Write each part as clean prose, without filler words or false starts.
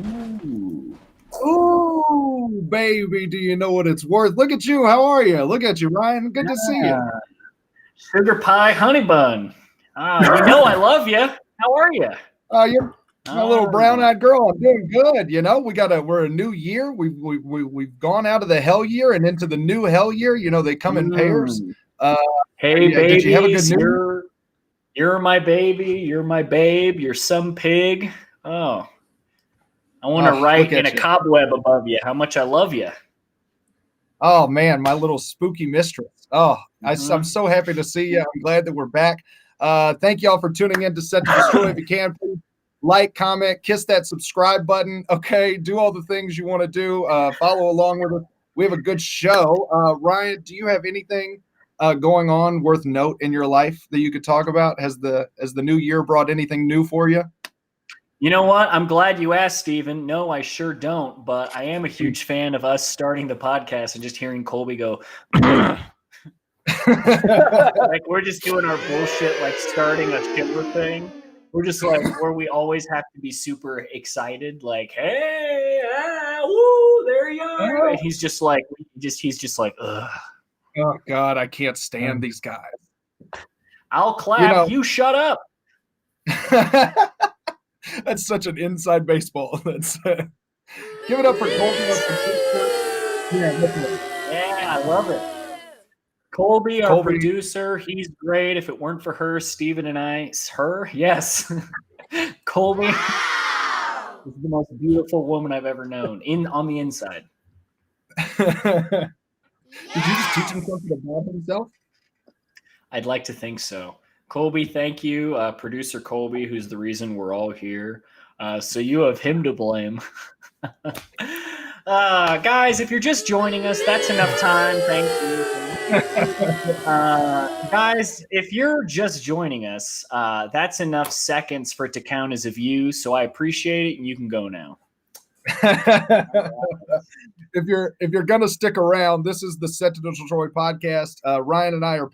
Ooh. Ooh, baby, do you know what it's worth? Look at you. How are you? Look at you, Ryan. Good to see you. Sugar pie honey bun. You know I love you. How are you? You're my little brown-eyed girl. I'm doing good. You know, we're a new year. We've gone out of the hell year and into the new hell year. You know, they come in pairs. Hey, babies, did you have a good new year? You're my baby. You're my babe. You're some pig. Oh, I want to write in a cobweb above you how much I love you. Oh, man, my little spooky mistress. Oh, I'm so happy to see you. I'm glad that we're back. Thank you all for tuning in to Set to Destroy. If you can, please like, comment, kiss that subscribe button. Okay, do all the things you want to do. Follow along with us. We have a good show. Ryan, do you have anything going on worth note in your life that you could talk about? Has the new year brought anything new for you? You know what? I'm glad you asked, Steven. No, I sure don't, but I am a huge fan of us starting the podcast and just hearing Colby go, like we're just doing our bullshit, like starting a shiver thing. We're just like where we always have to be super excited, like, hey, woo, there you are. And he's just like, ugh. Oh God, I can't stand these guys. I'll clap. You shut up. That's such an inside baseball. That's give it up for Colby. Yeah, I love it. Colby, our producer, he's great. If it weren't for her, Steven and I, yes. Colby is the most beautiful woman I've ever known on the inside. Did you just teach him something about himself? I'd like to think so. Colby, thank you. Producer Colby, who's the reason we're all here. So you have him to blame. Guys, if you're just joining us, that's enough time. Thank you. Guys, if you're just joining us, that's enough seconds for it to count as a view. So I appreciate it, and you can go now. If you're gonna stick around, this is the Set to Destroy podcast. Ryan and I are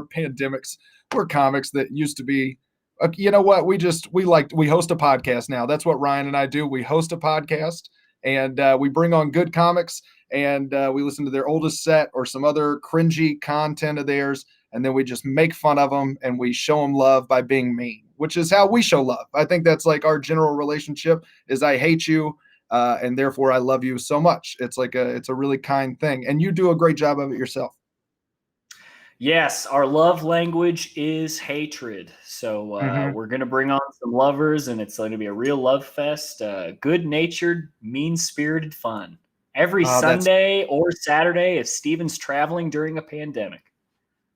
pandemics. We're comics that used to be. You know what? We host a podcast now. That's what Ryan and I do. We host a podcast, and we bring on good comics, and we listen to their oldest set or some other cringy content of theirs, and then we just make fun of them and we show them love by being mean, which is how we show love. I think that's like our general relationship. Is I hate you. And therefore I love you so much. It's a really kind thing. And you do a great job of it yourself. Yes, our love language is hatred. So we're going to bring on some lovers, and it's going to be a real love fest. Good-natured, mean-spirited fun. Every Sunday or Saturday if Steven's traveling during a pandemic.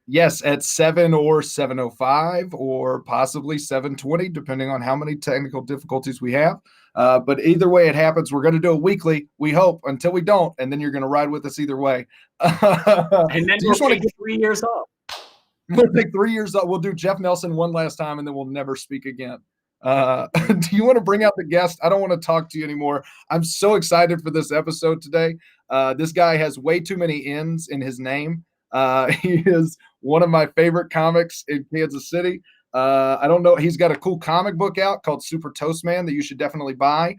Yes, at 7 or 7:05 or possibly 7:20, depending on how many technical difficulties we have. But either way it happens, we're going to do it weekly, we hope, until we don't, and then you're going to ride with us either way. And then we'll take 3 years off. We'll take 3 years off. We'll do Jeff Nelson one last time, and then we'll never speak again. Do you want to bring out the guest? I don't want to talk to you anymore. I'm so excited for this episode today. This guy has way too many N's in his name. He is one of my favorite comics in Kansas City. I don't know. He's got a cool comic book out called Super Toast Man that you should definitely buy.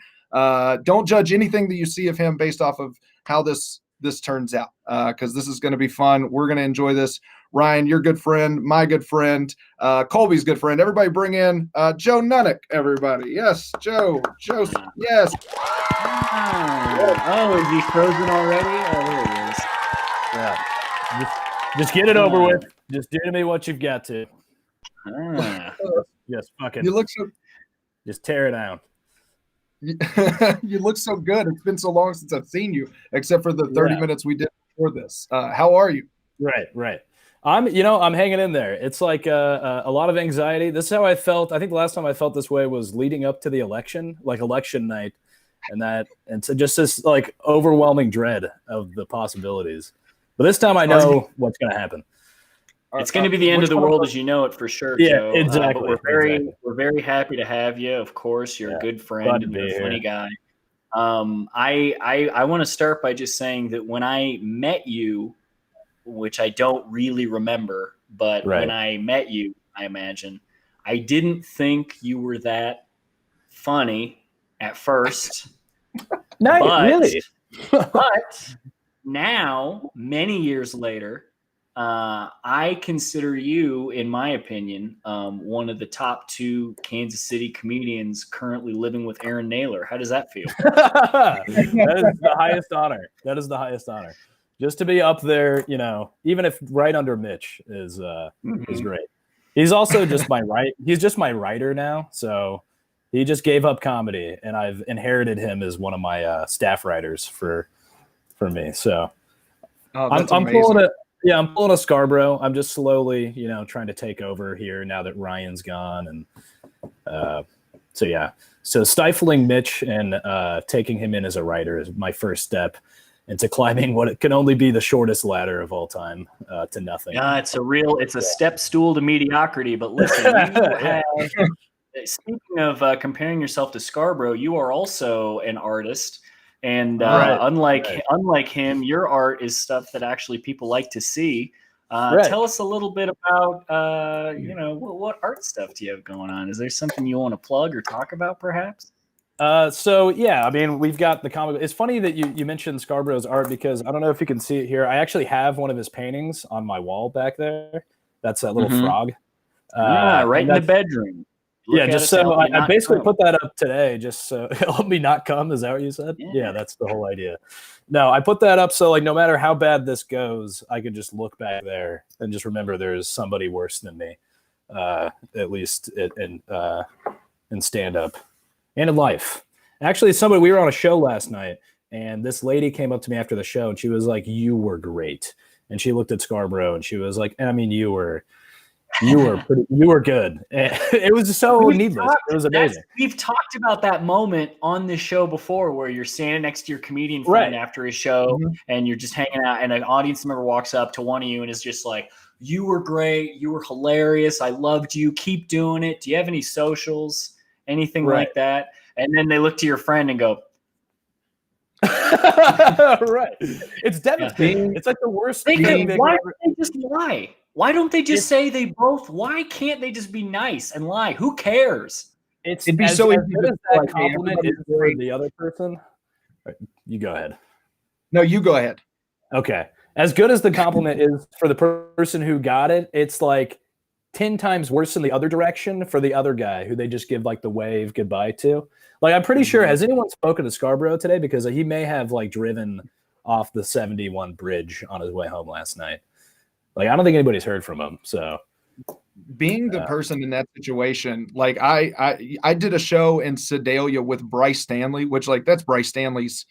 Don't judge anything that you see of him based off of how this turns out, because this is going to be fun. We're going to enjoy this. Ryan, your good friend, my good friend, Colby's good friend. Everybody bring in Joe Nunnink, everybody. Yes, Joe, yes. Oh, is he frozen already? Oh, there he is. Yeah. Just get it over with. Just do to me what you've got to. Just fucking. You look so. Just tear it down. You look so good. It's been so long since I've seen you, except for the 30 minutes we did before this. How are you? Right. I'm hanging in there. It's like a lot of anxiety. This is how I felt. I think the last time I felt this way was leading up to the election, like election night, and so just this like overwhelming dread of the possibilities. But this time I know what's going to happen. It's going to be the end of the world as you know it, for sure, Joe. Yeah, exactly. But we're very happy to have you. Of course, you're a good friend and you're a funny guy. I want to start by just saying that when I met you, which I don't really remember, but when I met you, I imagine, I didn't think you were that funny at first. Really? But now, many years later, I consider you, in my opinion, one of the top 2 Kansas City comedians currently living with Aaron Naylor. How does that feel? That is the highest honor. That is the highest honor. Just to be up there, you know, even if right under Mitch is great. He's also just he's just my writer now. So he just gave up comedy, and I've inherited him as one of my staff writers for me. So I'm pulling it. Yeah, I'm pulling a Scarborough. I'm just slowly, you know, trying to take over here now that Ryan's gone. And so stifling Mitch and taking him in as a writer is my first step into climbing what it can only be the shortest ladder of all time to nothing. Yeah, it's a step stool to mediocrity. But listen, you have, speaking of comparing yourself to Scarborough, you are also an artist. And unlike him, your art is stuff that actually people like to see. Tell us a little bit about, what art stuff do you have going on? Is there something you want to plug or talk about, perhaps? I mean, we've got the comic. It's funny that you mentioned Scarborough's art because I don't know if you can see it here. I actually have one of his paintings on my wall back there. That's that little frog. Right in the bedroom. Just so I basically put that up today just so help me not come. Is that what you said? Yeah, that's the whole idea. No, I put that up so like no matter how bad this goes, I can just look back there and just remember there's somebody worse than me, at least in stand up and in life. Actually, we were on a show last night, and this lady came up to me after the show, and she was like, "You were great," and she looked at Scarborough, and she was like, "I mean, you were good." It was so needless. It was amazing. We've talked about that moment on this show before where you're standing next to your comedian friend after his show and you're just hanging out and an audience member walks up to one of you and is just like, "You were great. You were hilarious. I loved you. Keep doing it. Do you have any socials? Anything like that?" And then they look to your friend and go, right. It's devastating. It's like the worst thing. Why don't they just lie? Why don't they just say they both? Why can't they just be nice and lie? Who cares? It'd be so easy to that compliment is for the other person. Right, you go ahead. No, you go ahead. Okay. As good as the compliment is for the person who got it, it's like 10 times worse in the other direction for the other guy who they just give like the wave goodbye to. Like, I'm pretty sure, has anyone spoken to Scarborough today? Because he may have like driven off the 71 bridge on his way home last night. Like, I don't think anybody's heard from him. So being the person in that situation, like I did a show in Sedalia with Bryce Stanley, which like that's Bryce Stanley's,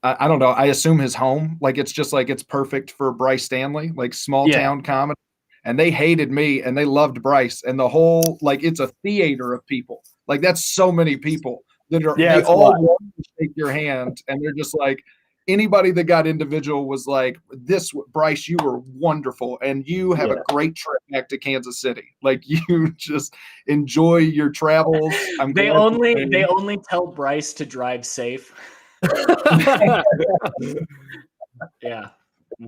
I don't know, I assume his home. Like it's just like it's perfect for Bryce Stanley, like small town comedy. And they hated me and they loved Bryce. And the whole, like, it's a theater of people. Like that's so many people that are they all want to shake your hand. And they're just like, anybody that got individual was like, "This Bryce, you were wonderful, and you have a great trip back to Kansas City. Like you just enjoy your travels." They only tell Bryce to drive safe. Yeah,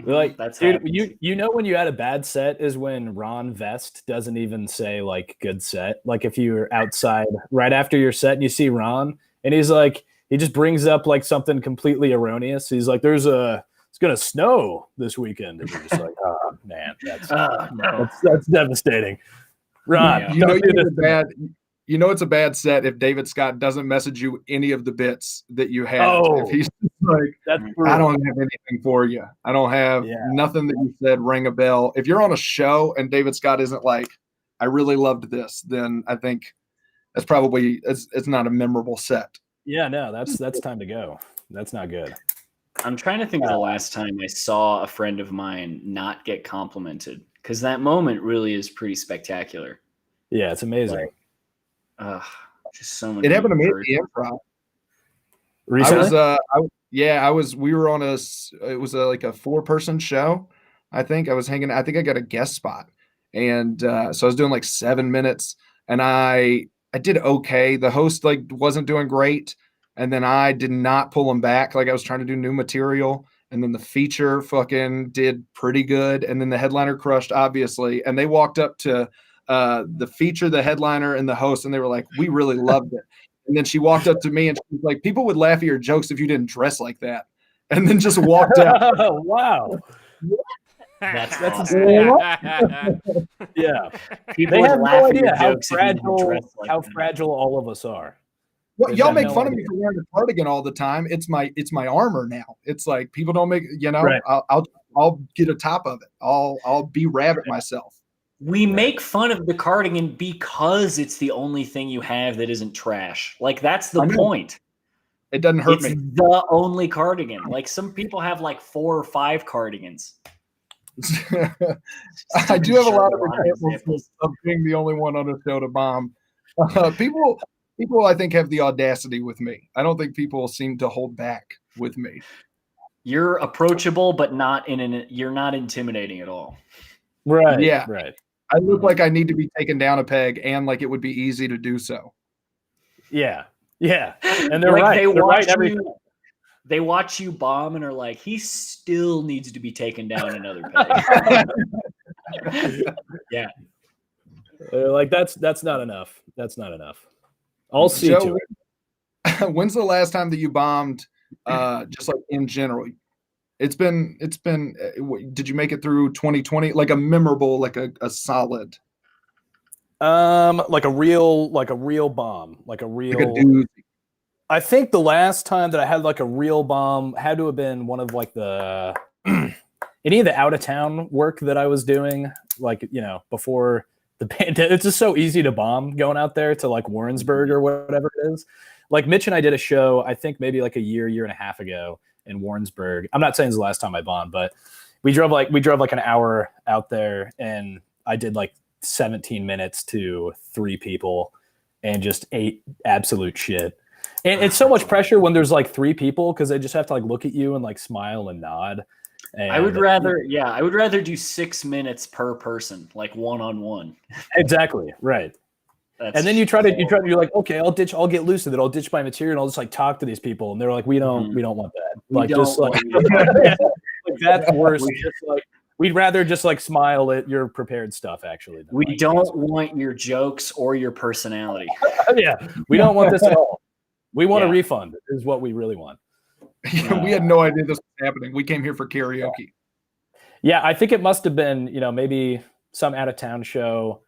like that's dude. You know when you had a bad set is when Ron Vest doesn't even say like good set. Like if you're outside right after your set and you see Ron and he's like. He just brings up like something completely erroneous. He's like, it's going to snow this weekend. And you're just like, oh man, that's devastating. Ron, it's a bad set if David Scott doesn't message you any of the bits that you have. If he's like, I don't have anything for you. I don't have nothing that you said ring a bell. If you're on a show and David Scott isn't like, I really loved this, then I think that's probably, it's not a memorable set. Yeah, no, that's time to go. That's not good. I'm trying to think of the last time I saw a friend of mine not get complimented because that moment really is pretty spectacular. Yeah, it's amazing. Just so many. It happened to me at the Improv. Recently? We were on it was like a 4-person show. I think I got a guest spot. And so I was doing like 7 minutes and I did okay. The host like wasn't doing great. And then I did not pull him back. Like I was trying to do new material. And then the feature fucking did pretty good. And then the headliner crushed, obviously. And they walked up to the feature, the headliner, and the host, and they were like, "We really loved it." And then she walked up to me and she was like, people would laugh at your jokes if you didn't dress like that. And then just walked out. Oh, wow. That's awesome. Yeah. People They would have laugh no at your idea how jokes if you didn't dress like that. fragile all of us are. Well, They y'all have make no fun of idea. me for wearing a cardigan all the time. It's my armor now. It's like people don't make, Right. I'll get a top of it. I'll be rabbit myself. We make fun of the cardigan because it's the only thing you have that isn't trash. Like, that's the point. It doesn't hurt It's me. the only cardigan. Like, some people have like 4 or 5 cardigans. I do have a lot of examples of being the only one on the show to bomb. People, I think, have the audacity with me. I don't think people seem to hold back with me. You're approachable, but you're not intimidating at all. Right. Yeah. Right. I look like I need to be taken down a peg, and like it would be easy to do so. Yeah. Yeah. And they're Like, right. they watch you bomb and are like, he still needs to be taken down another peg. Yeah. They're like, that's not enough. That's not enough. I'll see Joe, to it. when's the last time that you bombed? Just like in general, it's been. Did you make it through 2020? Like a memorable, like a solid. Like a real bomb, like a doozy. I think the last time that I had like a real bomb had to have been one of like the any of the out of town work that I was doing, like, before the pandemic. It's just so easy to bomb going out there to like Warrensburg or whatever it is. Like Mitch and I did a show, I think maybe like a year and a half ago in Warrensburg. I'm not saying it's the last time I bombed, but we drove like an hour out there, and I did like 17 minutes to 3 people and just ate absolute shit. And it's so much pressure when there's like 3 people, because they just have to like look at you and like smile and nod. And I would rather do 6 minutes per person, like one-on-one. Exactly. Right. And then you're like, okay, I'll get loose with it. I'll ditch my material and I'll just like talk to these people. And they're like, we don't want that. Like that's worse. Just like, we'd rather just like smile at your prepared stuff, actually. We don't want your jokes or your personality. Yeah. We don't want this at all. We want a refund is what we really want. We had no idea this was happening. We came here for karaoke. Yeah, I think it must have been, maybe some out of town show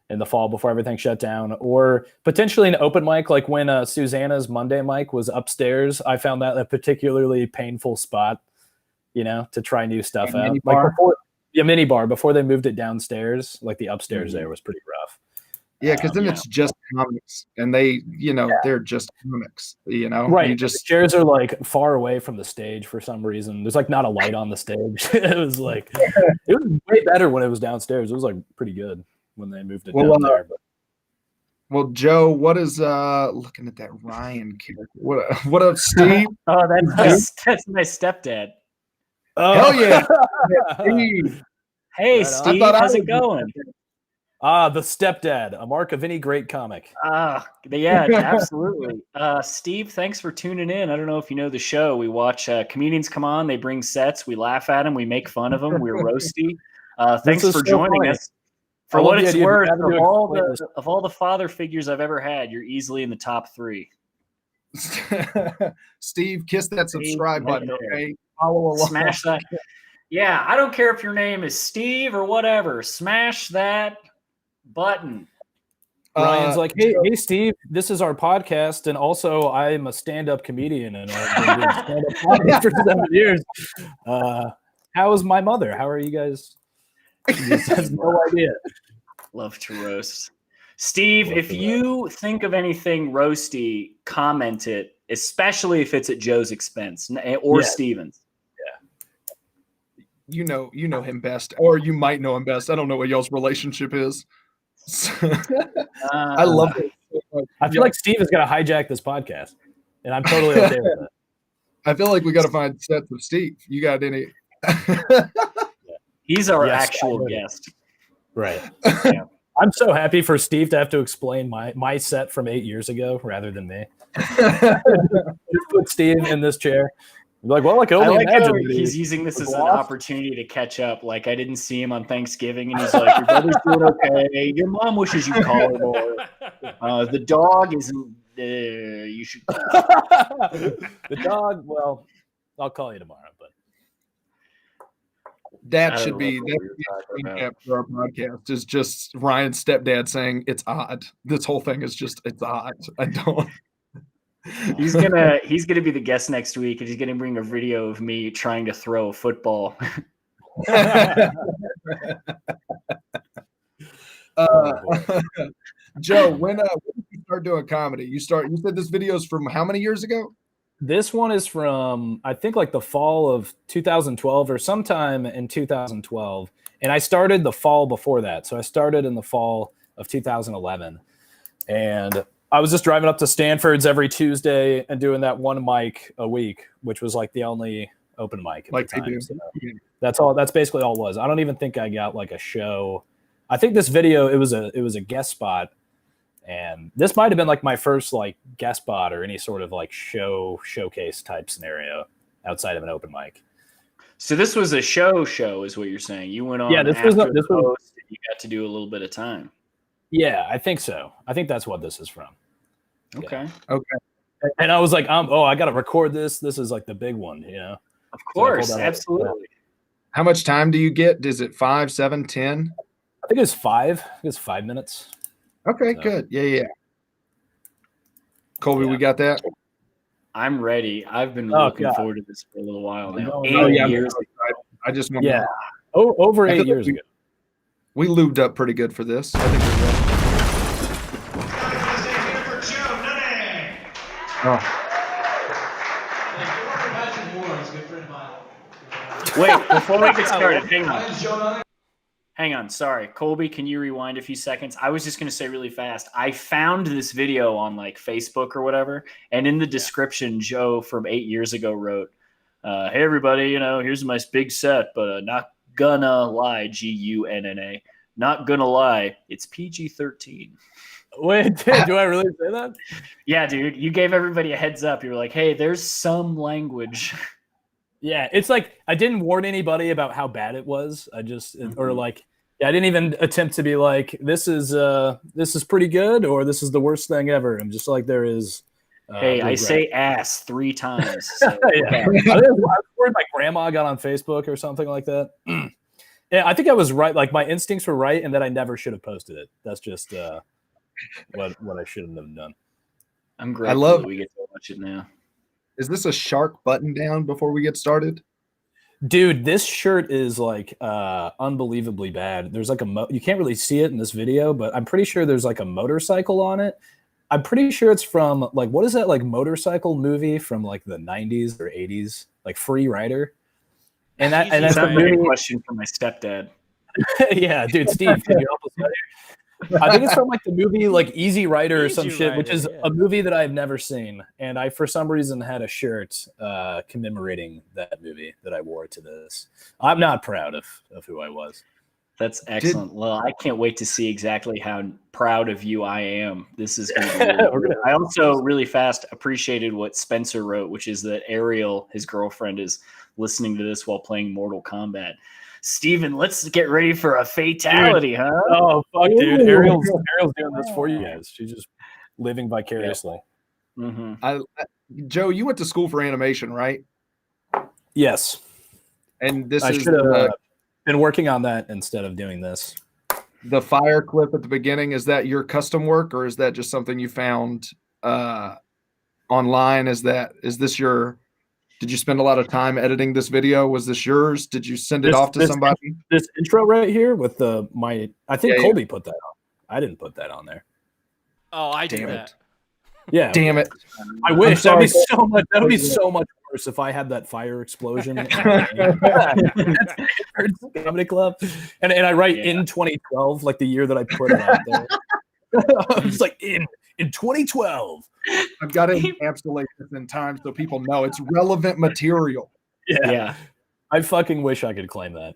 in the fall before everything shut down, or potentially an open mic, like when Susanna's Monday mic was upstairs. I found that a particularly painful spot, to try new stuff out. Like mini bar before they moved it downstairs. Like the upstairs there was pretty rough. Yeah, because then it's just comics, and they, they're just comics, Right. The chairs are like far away from the stage for some reason. There's like not a light on the stage. It was way better when it was downstairs. It was like pretty good when they moved it down there. But. Well, Joe, what is looking at that Ryan character? What up, Steve? Oh, that's my stepdad. Oh, hell yeah. Steve. Hey, Steve, how's it going? The stepdad, a mark of any great comic. Yeah, absolutely. Steve, thanks for tuning in. I don't know if you know the show. We watch comedians come on. They bring sets. We laugh at them. We make fun of them. We're roasty. Thanks for joining us. For what it's worth, of all the father figures I've ever had, you're easily in the top 3. Steve, kiss that subscribe button, okay? Follow along. Smash that. Yeah, I don't care if your name is Steve or whatever. Smash that button. Ryan's like, hey, Steve, this is our podcast, and also I'm a stand-up comedian, and I've been doing stand-up comedy for 7 years. How is my mother? How are you guys? He just has no idea. Love to roast. Steve, if you think of anything roasty, comment it, especially if it's at Joe's expense or Steven's. You know him best, or you might know him best. I don't know what y'all's relationship is. I love it. I feel like Steve is going to hijack this podcast, and I'm totally okay with that. I feel like we got to find sets of Steve. You got any? He's our actual guest. Right. Yeah. I'm so happy for Steve to have to explain my set from 8 years ago rather than me. Just put Steve in this chair. Like, well, I can only imagine. He's using this as an opportunity to catch up. Like, I didn't see him on Thanksgiving, and he's like, your brother's doing okay. Your mom wishes you call her more. The dog you should. The dog. Well, I'll call you tomorrow. But That should be that for our podcast. Is just Ryan's stepdad saying it's odd. This whole thing is just it's odd. I don't. He's gonna be the guest next week, and he's gonna bring a video of me trying to throw a football. Joe, when did you start doing comedy? You said this video is from how many years ago? This one is from, I think, like the fall of 2012 or sometime in 2012. And I started the fall before that. So I started in the fall of 2011. And I was just driving up to Stanford's every Tuesday and doing that one mic a week, which was like the only open mic at the time. So that's basically all it was. I don't even think I got like a show. I think this video, it was a guest spot. And this might have been like my first like guest spot or any sort of like showcase type scenario outside of an open mic. So this was a show is what you're saying. You went on this after was the host and you got to do a little bit of time. Yeah, I think so. I think that's what this is from. Okay. Yeah. Okay. And I was like, I got to record this. This is like the big one, you know? Of course, absolutely. How much time do you get? Is it 5, 7, 10? I think it's 5. I think it's 5 minutes. Okay, good. Yeah. Colby, we got that? I'm ready. I've been looking forward to this for a little while now. 8 years. I just want over 8 years ago. We lubed up pretty good for this. I think we're ready. For Joe Nunnink. Good friend of mine. Wait, before we get started, hang My name's Joe Nunnink. Hang on, sorry. Colby, can you rewind a few seconds? I was just going to say really fast. I found this video on like Facebook or whatever, and in the description, Joe from 8 years ago wrote, hey, everybody, here's my big set, but not gonna lie, Gunna, not gonna lie, it's PG-13. Wait, do I really say that? Yeah, dude, you gave everybody a heads up. You were like, hey, there's some language. Yeah, it's like I didn't warn anybody about how bad it was. I just or like I didn't even attempt to be like this is pretty good or this is the worst thing ever. I'm just like there is. Hey, I say ass 3 times. So. I was worried my grandma got on Facebook or something like that. Yeah, I think I was right. Like my instincts were right, and that I never should have posted it. That's just what I shouldn't have done. I'm grateful that we get to watch it now. Is this a shark button down before we get started? Dude, this shirt is like unbelievably bad. There's like you can't really see it in this video, but I'm pretty sure there's like a motorcycle on it. I'm pretty sure it's from like, what is that like motorcycle movie from like the 90s or 80s, like Free Rider? And that's a movie question for my stepdad. Yeah, dude, Steve, can you help us out here? I think it's from like the movie like Easy Rider or some shit, which is a movie that I've never seen. And I, for some reason, had a shirt commemorating that movie that I wore to this. I'm not proud of who I was. That's excellent. Well, I can't wait to see exactly how proud of you I am. This is going to be really I also really fast appreciated what Spencer wrote, which is that Ariel, his girlfriend, is listening to this while playing Mortal Kombat. Steven, let's get ready for a fatality, huh? Oh, fuck, dude. Ariel's doing this for you guys. She's just living vicariously. Yeah. Mm-hmm. Joe, you went to school for animation, right? Yes. And this I is should have been working on that instead of doing this. The fire clip at the beginning. Is that your custom work, or is that just something you found online? Did you spend a lot of time editing this video? Was this yours? Did you send it off to somebody? This intro right here with I think Colby put that on. I didn't put that on there. Oh, I did that. Yeah. Damn it. I wish that would be so much worse if I had that fire explosion. Comedy Club. And I write in 2012, like the year that I put it out there. I'm just like in 2012. I've got to encapsulate this in time so people know it's relevant material. Yeah. I fucking wish I could claim that.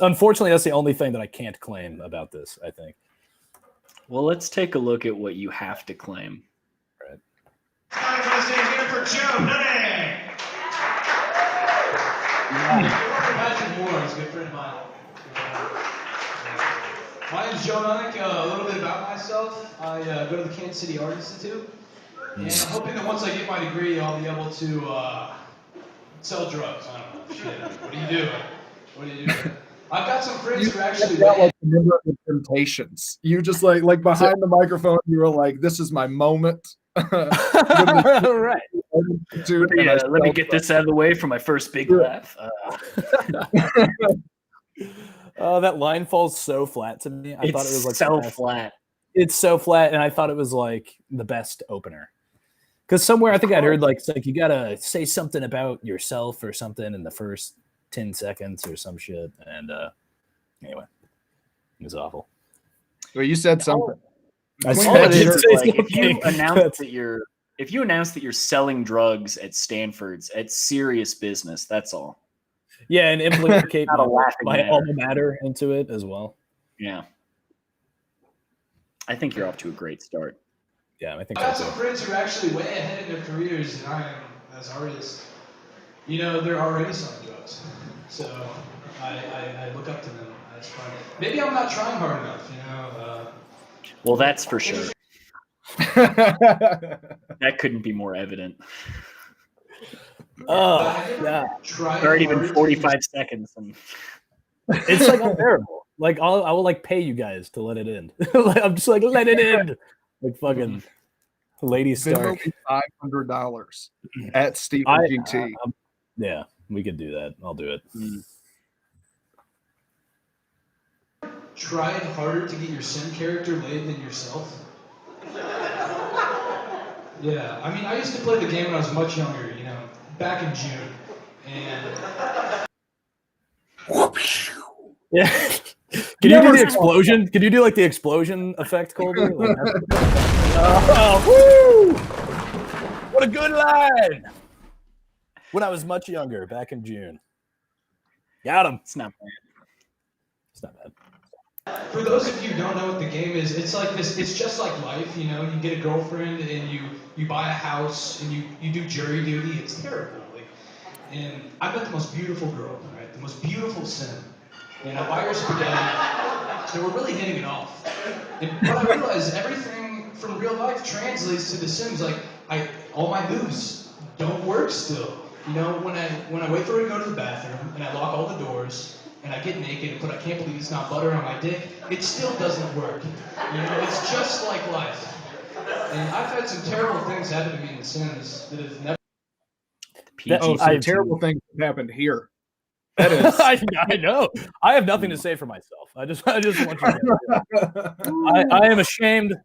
Unfortunately, that's the only thing that I can't claim about this, I think. Well, let's take a look at what you have to claim. Right. For Joe Nunnink. Patrick Moore is a good friend of mine. My name's Joe Nunnink. A little bit about myself. I go to the Kansas City Art Institute. And I'm hoping that once I get my degree, I'll be able to sell drugs. I don't know. Shit. What do you do? What do you do? I've got some friends who are actually got like a member of the Temptations. You just like behind the microphone, you were like, "This is my moment." Right. Dude, Let me get this out of the way for my first big laugh. Oh, that line falls so flat to me. I thought it was like so the best. flat. It's so flat, and I thought it was like the best opener. Because somewhere I think I'd heard like it's like you gotta say something about yourself or something in the first 10 seconds or some shit. And anyway, it was awful. Well, you said something. I All said it is it. like if you announce that you're selling drugs at Stanford's, it's serious business. That's all. Yeah, and implicate Not a laughing my matter. alma mater into it as well. Yeah. I think you're off to a great start. Yeah, I think I've got so some too. friends who are actually way ahead in their careers than I am as artists. You know, they're already selling drugs. So I look up to them. That's fun. Maybe I'm not trying hard enough, you know. Well, that's for sure. That couldn't be more evident. Oh, yeah. It's already been 45 seconds. And It's like unbearable. Like I will like pay you guys to let it end. I'm just like, let it end. Like fucking Lady Stark. $500 at Stephen GT. Yeah, we could do that. I'll do it. Try it harder to get your sim character laid than yourself. Yeah, I mean, I used to play the game when I was much younger, you know, back in June. And Yeah. Can you do the explosion? Can you do like the explosion effect, Colby? Like, woo! What a good line! When I was much younger, back in June. Got him. it's not bad. It's not bad. for those of you who don't know what the game is, it's like this. It's just like life, you know. You get a girlfriend and you buy a house and you do jury duty. It's terrible. Like, and I met the most beautiful girl, right? The most beautiful sim. And I buy her spaghetti. So we're really hitting it off. And what I realized, everything from real life translates to the Sims. Like, all my moves don't work still. You know, when I wait for her to go to the bathroom and I lock all the doors and I get naked and put I can't believe it's not butter on my dick, it still doesn't work. You know, it's just like life. And I've had some terrible things happen to me in The Sims that have never. Some terrible things have happened here. That is. I know. I have nothing to say for myself. I just want you to know. I am ashamed.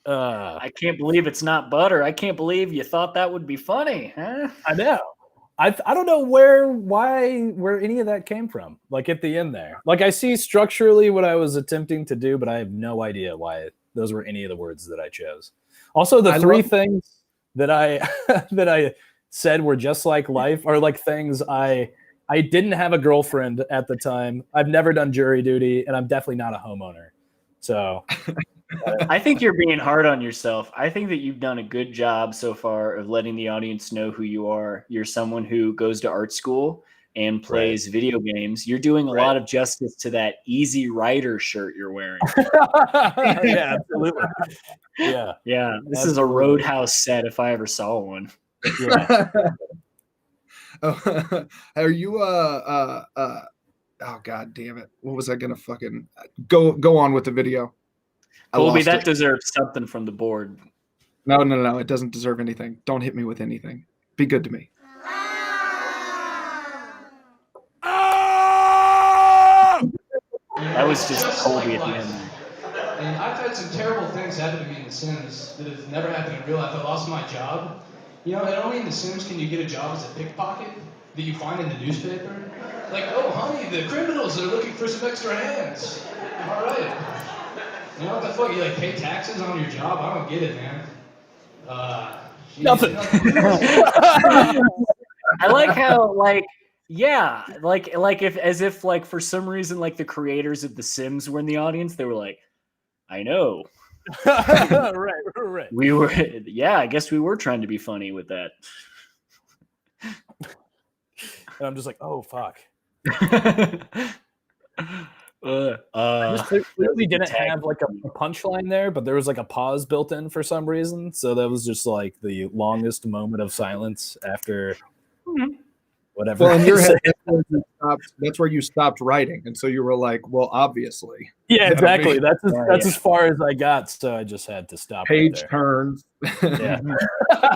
I can't believe it's not butter. I can't believe you thought that would be funny, huh? I know. I don't know where any of that came from. Like at the end there, like I see structurally what I was attempting to do, but I have no idea why those were any of the words that I chose. Also, the three things that I that I said were just like life are like things I didn't have a girlfriend at the time. I've never done jury duty, and I'm definitely not a homeowner. So. I think you're being hard on yourself. I think that you've done a good job so far of letting the audience know who you are. You're someone who goes to art school and plays video games. You're doing a lot of justice to that Easy Rider shirt you're wearing. Yeah, absolutely. Yeah. Yeah. This is a Roadhouse set if I ever saw one. Yeah. Are you oh god damn it. What was I gonna fucking go on with the video? Colby, that deserves something from the board. No, it doesn't deserve anything. Don't hit me with anything. Be good to me. That was just Colby at the end. And I've had some terrible things happen to me in The Sims that have never happened in real life. I lost my job. You know, and only in The Sims can you get a job as a pickpocket that you find in the newspaper. Like, oh, honey, the criminals are looking for some extra hands. All right. You know what the fuck? You like pay taxes on your job? I don't get it, man. Nothing. I like how like if for some reason like the creators of The Sims were in the audience, they were like, I know. Right. We were I guess we were trying to be funny with that. And I'm just like, oh fuck. I just clearly didn't have like a punchline there, but there was like a pause built in for some reason. So that was just like the longest moment of silence after whatever. Well, in your head, that's where you stopped writing, and so you were like, "Well, obviously." Yeah, exactly. You know what I mean? That's as far as I got, so I just had to stop. Page right turns. Yeah.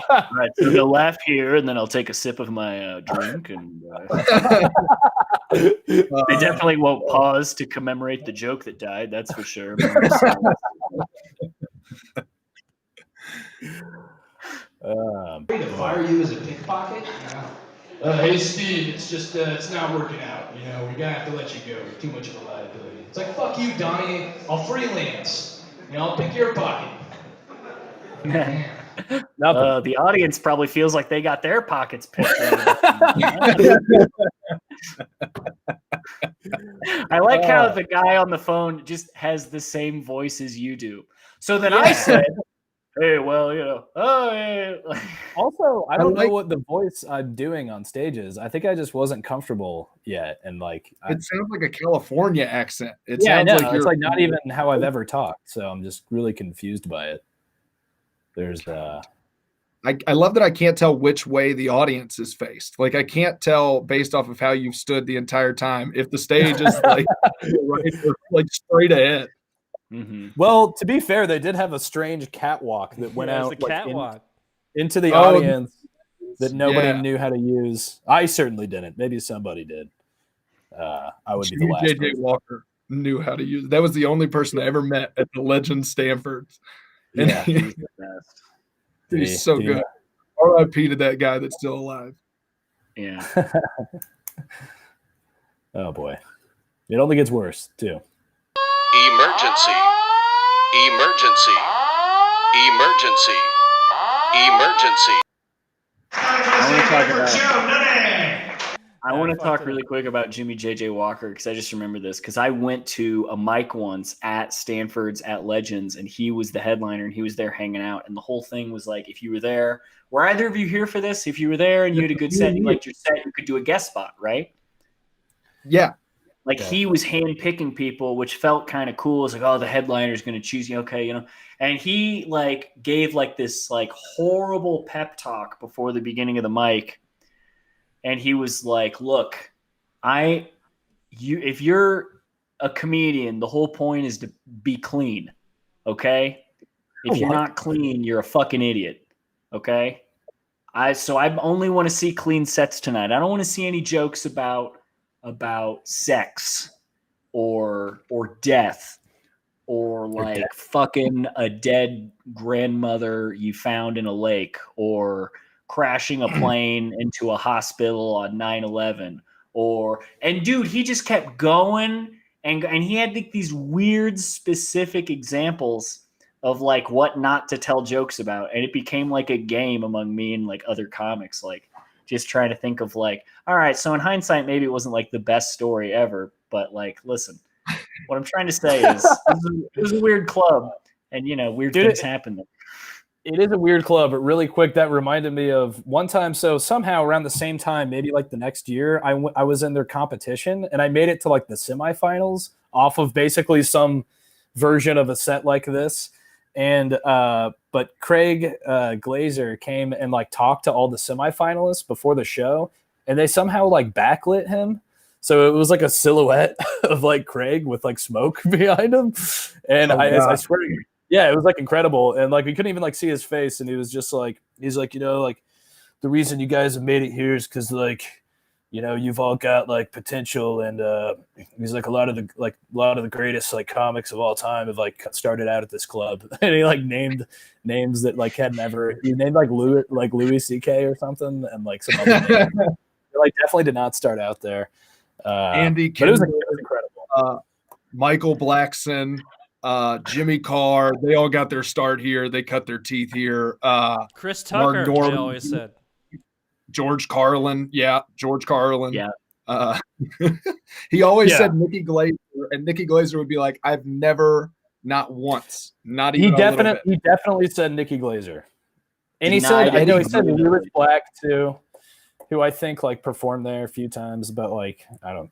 All right, so you'll laugh here, and then I'll take a sip of my drink, and they definitely won't pause to commemorate the joke that died. That's for sure. Ready to fire you as a pickpocket? Hey Steve, it's just it's not working out. You know, we're gonna have to let you go. You're too much of a liability. It's like, fuck you, Donnie. I'll freelance. You know, I'll pick your pocket. The audience probably feels like they got their pockets picked. I like how the guy on the phone just has the same voice as you do. So then I said, hey, well, you know, Also, I don't know what the voice I'm doing on stage is. I think I just wasn't comfortable yet, and like it sounds like a California accent. It I sounds know. like it's like not even how I've ever talked. So I'm just really confused by it. There's I love that I can't tell which way the audience is faced. Like I can't tell based off of how you've stood the entire time if the stage is like right or like straight ahead. Mm-hmm. Well, to be fair, they did have a strange catwalk that went out the catwalk into the audience that nobody knew how to use. I certainly didn't. Maybe somebody did. I would be the last. JJ Walker knew how to use it. That was the only person I ever met at the Legend Stanford. And Yeah, he's so good. R.I.P. to that guy that's still alive. Yeah. Oh boy, it only gets worse too. Emergency. Emergency. Emergency. Emergency. I want to talk really quick about Jimmy JJ Walker because I just remember this because I went to a mic once at Stanford's at Legends and he was the headliner and he was there hanging out and the whole thing was like if you were there, were either of you here for this? If you were there and you had a good set, you liked your set, you could do a guest spot, right? Yeah. Like he was handpicking people, which felt kind of cool. It's like, oh, the headliner's going to choose you, okay, you know. And he like gave like this like horrible pep talk before the beginning of the mic, and he was like, "Look, if you're a comedian, the whole point is to be clean, okay? If you're not clean, you're a fucking idiot, okay? I only want to see clean sets tonight. I don't want to see any jokes about sex or death or like fucking a dead grandmother you found in a lake or crashing a plane into a hospital on 9/11 and dude, he just kept going and he had like these weird specific examples of like what not to tell jokes about, and it became like a game among me and like other comics, like just trying to think of like, all right, so in hindsight, maybe it wasn't like the best story ever, but like, listen, what I'm trying to say is it was a weird club, and you know, weird things happen there. It is a weird club, but really quick, that reminded me of one time. So somehow around the same time, maybe like the next year, I was in their competition and I made it to like the semifinals off of basically some version of a set like this. And but Craig Glazer came and like talked to all the semifinalists before the show, and they somehow like backlit him. So it was like a silhouette of like Craig with like smoke behind him. And I swear to you, yeah, it was like incredible. And like we couldn't even like see his face. And he was just like, he's like, you know, like the reason you guys have made it here is because like, you know, you've all got like potential. And he's like a lot of the greatest like comics of all time have like started out at this club. And he like named names that like had never, he named like Louis C.K. or something. And like some other names. They like definitely did not start out there. Andy but it was incredible. Michael Blackson, Jimmy Carr, they all got their start here. They cut their teeth here. Chris Tucker, they always said. George Carlin. Yeah, George Carlin. Yeah. He always said Nikki Glazer, and Nikki Glazer would be like, I've never, not once, not even He definitely said Nikki Glazer. And he said Lewis Black too, who I think like performed there a few times, but like I don't.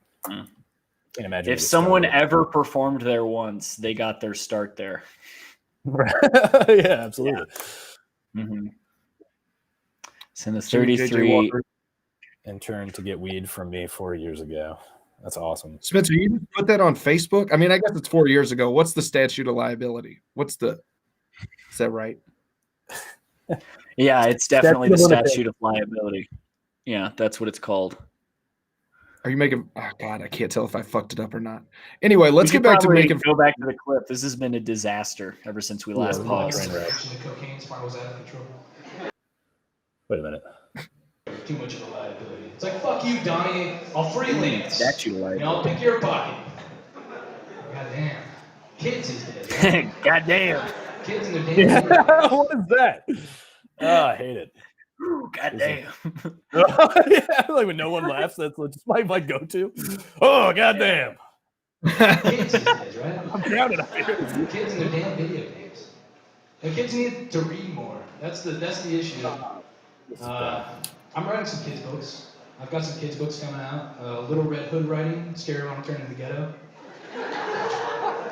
Can't imagine if someone ever performed there once, they got their start there. Yeah, absolutely. Yeah. Mm-hmm. So the 33 intern to get weed from me 4 years ago. That's awesome. Spencer, you put that on Facebook? I mean, I guess it's 4 years ago. What's the statute of liability? Is that right? Yeah, it's definitely the statute of liability. Yeah, that's what it's called. Are you making? Oh God, I can't tell if I fucked it up or not. Anyway, let's get back to making. Go back to the clip. This has been a disaster ever since we last paused. Wait a minute. Too much of a liability. It's like, fuck you, Donnie. I'll freelance. Statute of liability. And I'll pick your pocket. Goddamn. Kids these days. Right? Goddamn. Kids in their damn What is that? Oh, I hate it. Goddamn. Yeah, like when no one laughs, that's just my go-to. Oh, goddamn. Kids these days, right? I'm drowning up here. Kids in their damn video games. The kids need to read more. That's the issue. I'm writing some kids books. I've got some kids books coming out. Little Red Hood writing, Scary When I'm Turning to the Ghetto.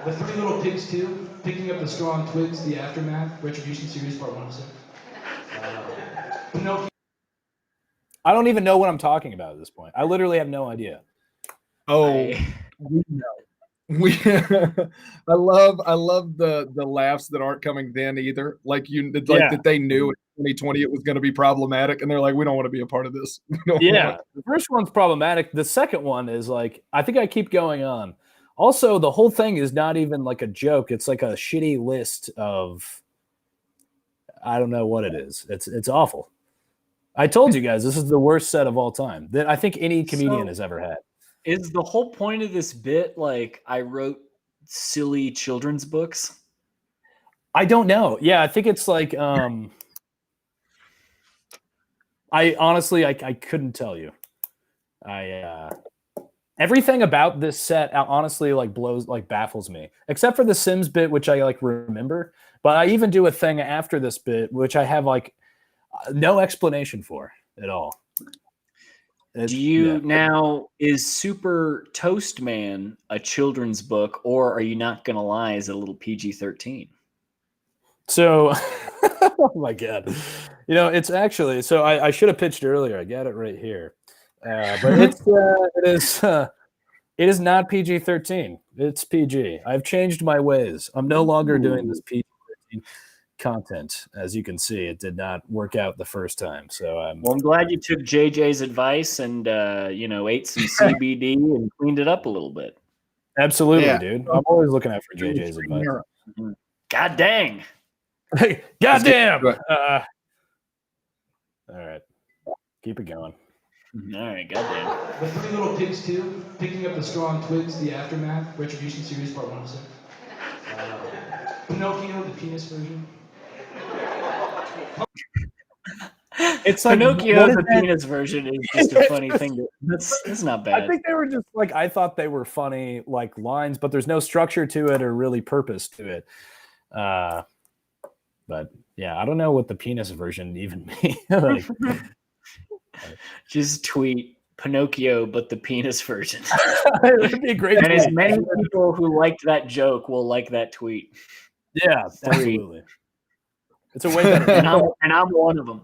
The Three Little Pigs 2, Picking Up the Strong Twigs, The Aftermath, Retribution Series, Part 1 of 6. Pinocchio. I don't even know what I'm talking about at this point. I literally have no idea. Oh, we know. I love the laughs that aren't coming then either. That they knew in 2020 it was going to be problematic, and they're like, we don't want to be a part of this. Yeah, the first one's problematic. The second one is like, I think I keep going on. Also, the whole thing is not even like a joke. It's like a shitty list of, I don't know what it is. It's awful. I told you guys, this is the worst set of all time that I think any comedian has ever had. Is the whole point of this bit like I wrote silly children's books? I don't know. Yeah, I think it's like I honestly I couldn't tell you. Everything about this set honestly baffles me, except for the Sims bit, which I remember. But I even do a thing after this bit, which I have no explanation for at all. Now, is Super Toast Man a children's book, or are you not gonna lie, is it a little PG-13? So, oh my God, it's actually, so I should have pitched earlier. I got it right here, but it is not PG-13. It's PG. I've changed my ways. I'm no longer doing this PG-13 content. As you can see, it did not work out the first time. So I'm glad you took JJ's advice and ate some CBD and cleaned it up a little bit. Absolutely, dude. I'm always looking out for JJ's advice. God dang. God damn. All right. Keep it going. All right, goddamn. The Three Little Pigs 2, Picking Up the Strong Twigs, The Aftermath, Retribution Series, Part 1 of 6. Pinocchio, the penis version. It's like Pinocchio, the penis version is just a funny thing. That's not bad. I think they were just I thought they were funny lines, but there's no structure to it or really purpose to it. But yeah, I don't know what the penis version even means. Just tweet Pinocchio, but the penis version. It would be a great. And as many people who liked that joke will like that tweet. Yeah, absolutely. It's a way better. and I'm one of them.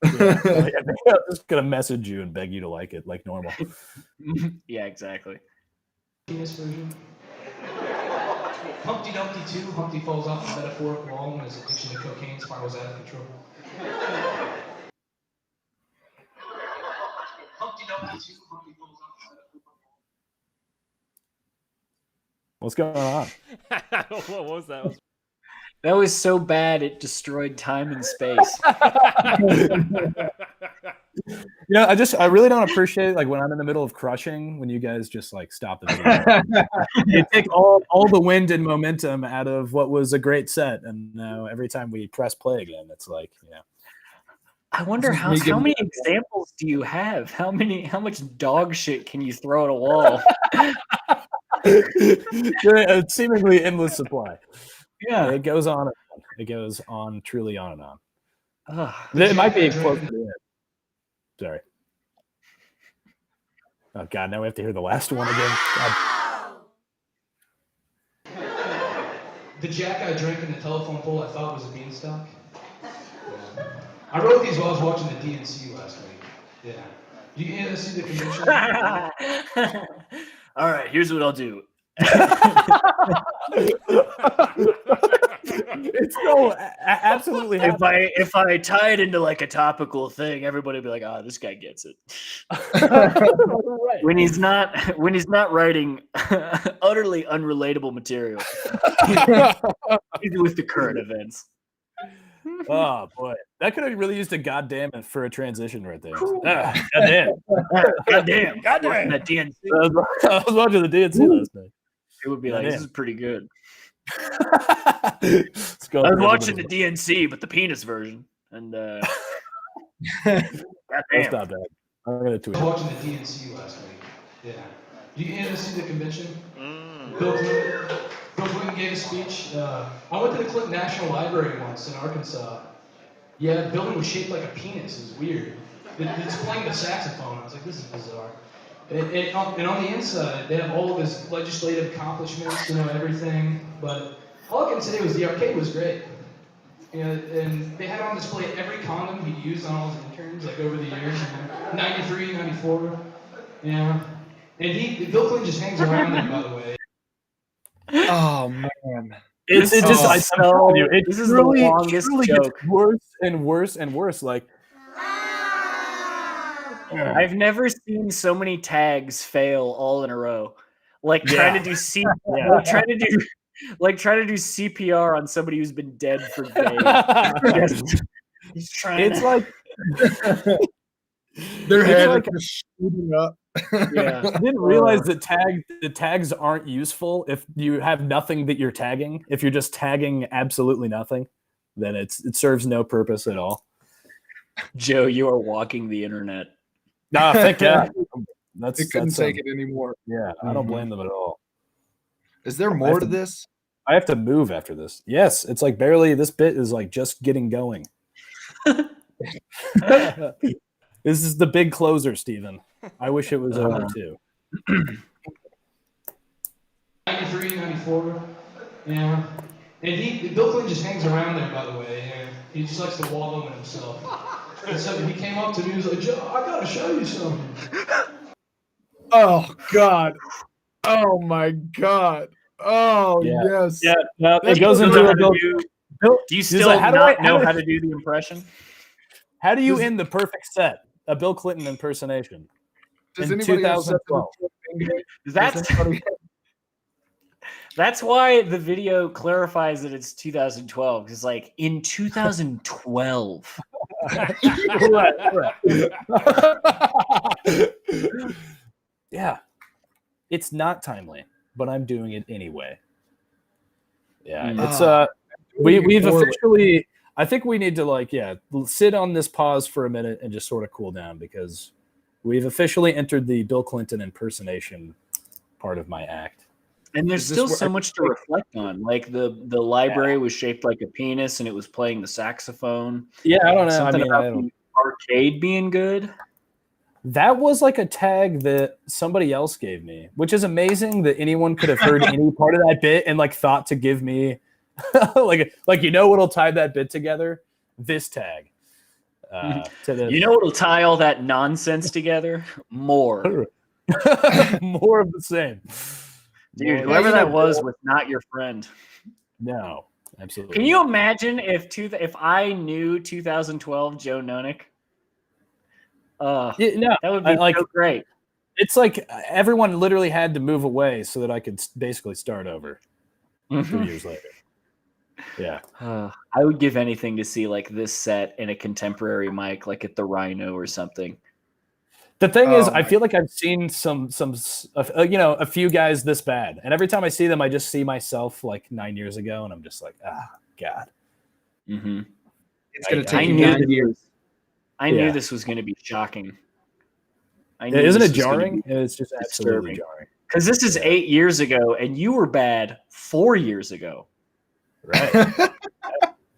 Yeah. I'm just gonna message you and beg you to like it like normal. Yeah, exactly. Penis version. Humpty Dumpty 2, Humpty falls off the metaphoric wall when his addiction to cocaine spirals out of control. Humpty Dumpty 2, Humpty falls off the metaphoric wall. What's going on? What was that? That was so bad it destroyed time and space. I really don't appreciate when I'm in the middle of crushing when you guys just stop the video. You take all the wind and momentum out of what was a great set, and now every time we press play again, it's I wonder how many examples do you have? How much dog shit can you throw at a wall? A seemingly endless supply. Yeah, it goes on. It goes on, truly on and on. Ugh. It might be close to the end. Sorry. Oh God, now we have to hear the last one again. God. The Jack I drank in the telephone pole I thought was a beanstalk. Yeah. I wrote these while I was watching the DNC last week. Yeah. Do you see the convention? All right, here's what I'll do. It's so absolutely if I tie it into like a topical thing, everybody will be like, "Ah, this guy gets it." right. When he's not writing utterly unrelatable material, he's with the current events. Oh boy, that could have really used a goddamn for a transition right there. Goddamn. That DNC. I was watching the DNC last night. It would be like, this is pretty good. Let's go. I was watching the DNC, but the penis version, and goddamn. Stop that. I'm gonna tweet. I was watching the DNC last week. Yeah. Do you see the convention? Bill Clinton gave a speech. I went to the Clinton National Library once in Arkansas. Yeah, the building was shaped like a penis. It was weird. It's playing the saxophone. I was like, this is bizarre. And on the inside, they have all of his legislative accomplishments, everything. But all I can say was the arcade was great. And they had on display every condom he used on all his interns, like over the years, 93, 94. Yeah. And Bill Clinton just hangs around there, by the way. Oh man. This is the longest joke. Gets worse and worse and worse. Like I've never seen so many tags fail all in a row. Like trying to do trying to do CPR on somebody who's been dead for days. He's trying. It's like their head is shooting up. Yeah. I didn't realize that the tags aren't useful if you have nothing that you're tagging. If you're just tagging absolutely nothing, then it serves no purpose at all. Joe, you are walking the internet. Nah, thank God. They couldn't take it anymore. Yeah, I don't blame them at all. Is there more to this? I have to move after this. Yes, it's like barely. This bit is like just getting going. This is the big closer, Steven. I wish it was over too. 93, 94. Yeah. And Bill Clinton just hangs around there, by the way. And he just likes to wallow in himself. And so he came up to me, he was like, Joe, I gotta show you something. Oh God. Oh my God. Oh yes. Yeah. No, it goes into a Bill. Do you still not know how to do the impression? How do you end the perfect set? A Bill Clinton impersonation. Does in anybody 2012. That's why the video clarifies that it's 2012. Because like in 2012. Right. Yeah. It's not timely, but I'm doing it anyway. Yeah. It's we've officially I think we need to sit on this pause for a minute and just sort of cool down because we've officially entered the Bill Clinton impersonation part of my act. And there's still so much to reflect on. Like the library was shaped like a penis and it was playing the saxophone. Yeah, I don't know. Something about the arcade being good. That was like a tag that somebody else gave me, which is amazing that anyone could have heard any part of that bit and like thought to give me like what'll tie that bit together? This tag. What'll tie all that nonsense together? More. More of the same. Dude, whoever that was not your friend. No, absolutely. Can you imagine if I knew 2012 Joe Nunnink? That would be so great. It's like everyone literally had to move away so that I could basically start over 2 years later. Yeah. I would give anything to see like this set in a contemporary mic, like at the Rhino or something. The thing is, I feel like I've seen a few guys this bad, and every time I see them, I just see myself like 9 years ago, and I'm just like, God. Mm-hmm. It's gonna take 9 years. I knew this was going to be shocking. Isn't it jarring? It's just absolutely jarring. Because this is 8 years ago, and you were bad 4 years ago. Right.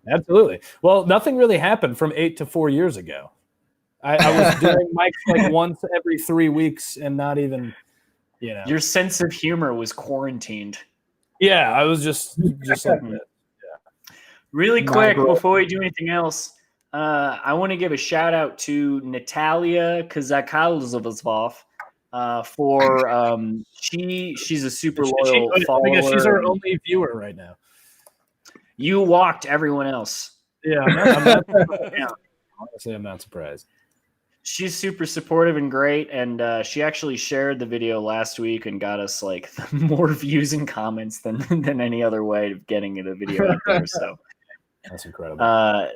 Absolutely. Well, nothing really happened from 8 to 4 years ago. I was doing mics like once every 3 weeks and not even, Your sense of humor was quarantined. Yeah, I was just like that. Really quick, before we do anything else, I want to give a shout out to Natalia Kazakalzov for she's a super loyal follower. She's our only viewer right now. You walked everyone else. Yeah, I'm not honestly, I'm not surprised. She's super supportive and great, and she actually shared the video last week and got us like more views and comments than any other way of getting the video out there. So that's incredible.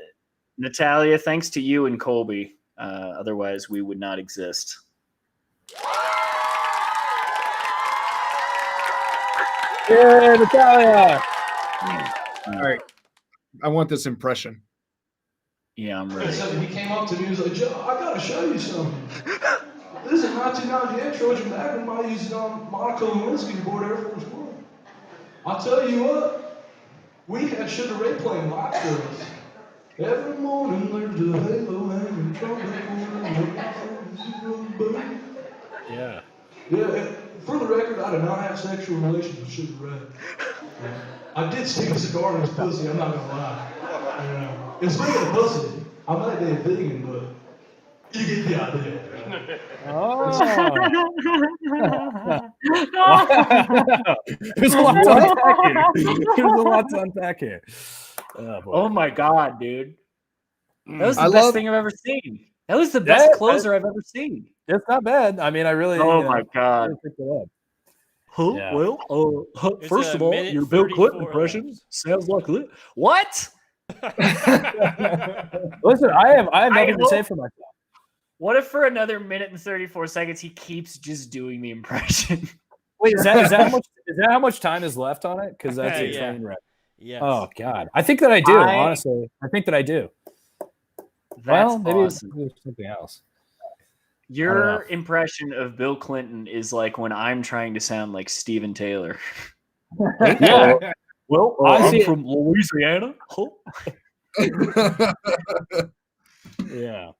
Natalia, thanks to you and Colby. Otherwise, we would not exist. Yeah, Natalia. All right. I want this impression. Yeah, I'm ready. He came up to me, he was like, Joe, I gotta show you something. This is 1998 Trojan Magnum I used on Monaco Lewinsky aboard Air Force One. I'll tell you what, we had Sugar Ray playing live for us. Every morning there's a halo hanging from the corner. Yeah. Yeah, for the record, I did not have sexual relations with Sugar Ray. I did stick a cigar in his pussy, I'm not gonna lie. You know, speaking of pussy, I might be a vegan, but you get the idea. Oh. There's a lot to unpack here. There's a lot to unpack here. Oh my god, dude. That was the best thing I've ever seen. That was the best closer I've ever seen. It's not bad. I mean, I really. Oh my god. Picked it up. Huh? Yeah. Well, first of all, your Bill Clinton impression sounds like this. What? Listen, I have nothing to say for myself. What if for another minute and 34 seconds he keeps just doing the impression? Wait, is that how much time is left on it? Because that's a train wreck. Yes. Oh God, I think that I do. Honestly, I think that I do. Well, maybe it's something else. Your impression of Bill Clinton is like when I'm trying to sound like Steven Taylor. Yeah. Well, I'm from Louisiana. Yeah.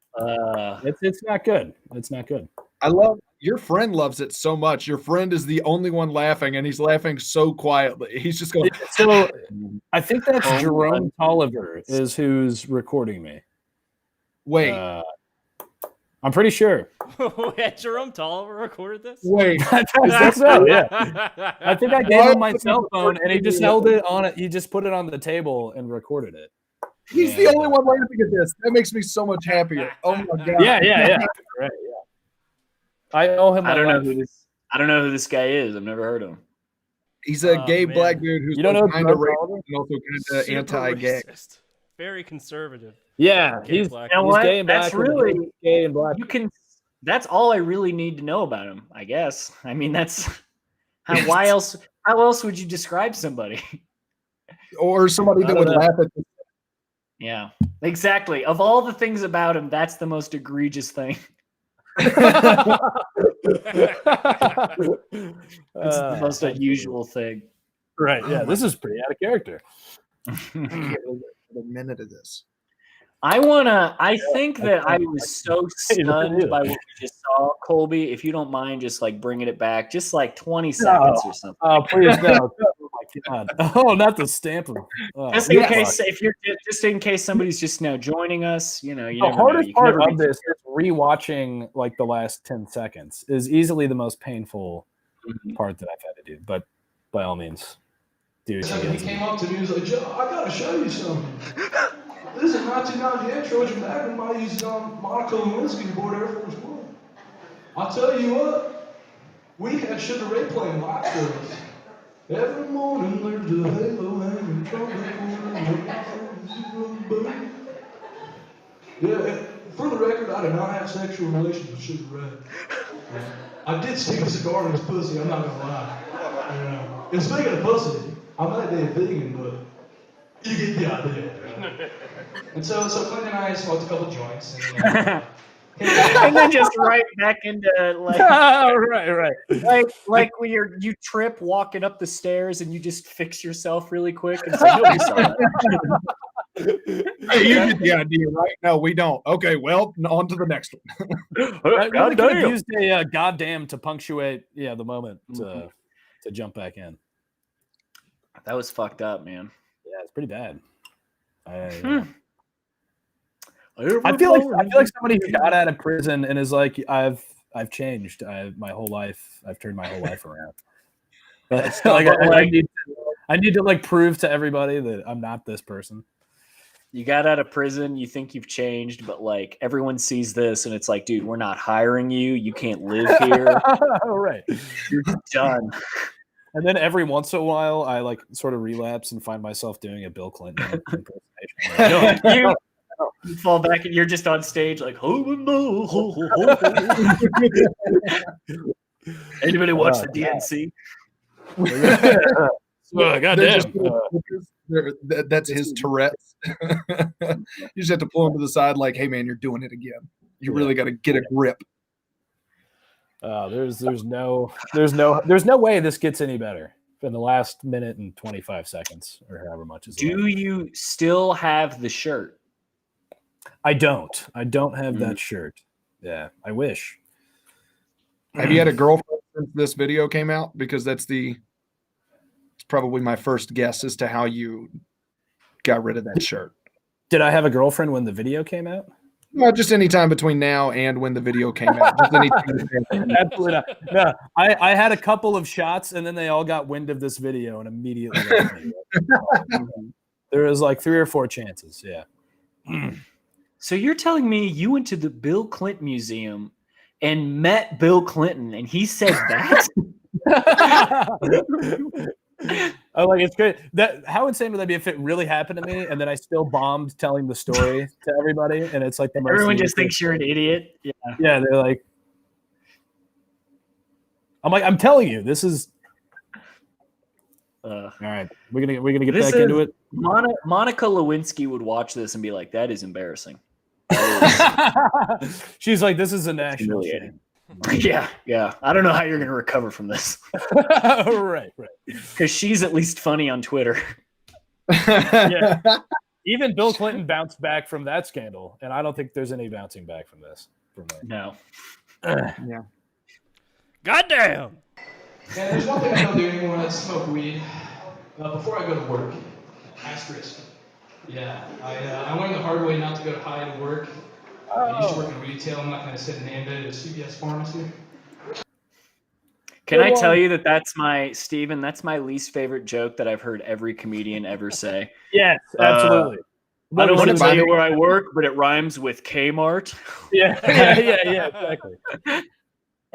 It's not good. It's not good. I love your friend loves it so much. Your friend is the only one laughing, and he's laughing so quietly. He's just going. So I think that's Jerome Tolliver is who's recording me. Wait. I'm pretty sure. Had Jerome Tolliver recorded this? Wait. That's so, yeah. I think I gave him my cell phone, and he just held it on it. He just put it on the table and recorded it. He's the only one laughing at this. That makes me so much happier. Oh my god. Yeah. Right. Yeah. I owe him. I don't know who this guy is. I've never heard of him. He's a gay black dude who's kind of racist and also kind of anti-gay. Racist. Very conservative. Yeah, he's black. You know he's what? gay and black. That's really gay and black. You can. That's all I really need to know about him. I guess. I mean, that's why else? How else would you describe somebody? Or somebody that would laugh at this. Yeah, exactly. Of all the things about him, that's the most egregious thing. It's the most unusual thing. Right. Yeah. This is pretty out of character. A minute of this. I think that I was so stunned by what we just saw, Colby. If you don't mind, just like bringing it back, just like 20 seconds or something. Oh, please no. Oh my God. Oh, not the stamp. Just in case, just in case somebody's just now joining us, you know, the hardest part of this is rewatching like the last 10 seconds is easily the most painful part that I've had to do. But by all means, dude. He came up to me, he was like, Joe, I gotta show you something. This is 1998 Trojan Magnum I used on Monaco Lewinsky aboard Air Force One. I'll tell you what, we had Sugar Ray playing live for us. Every morning there's a halo hanging from the corner. Yeah, for the record, I did not have sexual relations with Sugar Ray. I did stick a cigar in his pussy, I'm not gonna lie. You know, and speaking of pussy, I might be a vegan, but you get the idea. And so Clinton and I smoked a couple joints, and then just right back into like, right, like when you trip walking up the stairs and you just fix yourself really quick and say, nobody saw that. Hey, you get the idea, right? No, we don't. Okay, well, on to the next one. I really could have used a goddamn to punctuate, the moment to jump back in. That was fucked up, man. Yeah, it's pretty bad. I feel like somebody who got out of prison and is like, I've changed. My whole life. I've turned my whole life around. But like, I need to like prove to everybody that I'm not this person. You got out of prison, you think you've changed, but like everyone sees this and it's like, dude, we're not hiring you. You can't live here. Right. You're done. And then every once in a while, I like sort of relapse and find myself doing a Bill Clinton impersonation. You fall back and you're just on stage like, anybody watch the DNC? Goddamn. That's his Tourette's. You just have to pull him to the side like, hey, man, you're doing it again. You really got to get a grip. There's no way this gets any better in the last minute and 25 seconds or however much is left. Do you still have the shirt? I don't have that shirt. Yeah, I wish. Have you had a girlfriend since this video came out? Because it's probably my first guess as to how you got rid of that shirt. Did I have a girlfriend when the video came out? No, just any time between now and when the video came out. Just Absolutely not. No, I had a couple of shots, and then they all got wind of this video and immediately left me. There was like 3 or 4 chances. Yeah. So you're telling me you went to the Bill Clinton Museum and met Bill Clinton, and he said that? Oh, like it's great. How insane would that be if it really happened to me, and then I still bombed telling the story to everybody, and it's like everyone just thinks you're an idiot. Yeah, yeah. They're like, I'm telling you, this is. All right, we're gonna get back into it. Monica Lewinsky would watch this and be like, "That is embarrassing." She's like, "This is a national shame." Yeah. I don't know how you're going to recover from this. Right. Because she's at least funny on Twitter. Yeah. Even Bill Clinton bounced back from that scandal, and I don't think there's any bouncing back from this. No. Yeah. Goddamn. And there's one thing I don't do anymore, that's smoke weed. Before I go to work. Asterisk. Yeah, I learned the hard way not to go to high to work. I used to work in retail. I'm not going to sit in bed at a CVS pharmacy. Can I tell you that's my least favorite joke that I've heard every comedian ever say? Yes, absolutely. I don't want to tell you where I work, but it rhymes with Kmart. Yeah, exactly.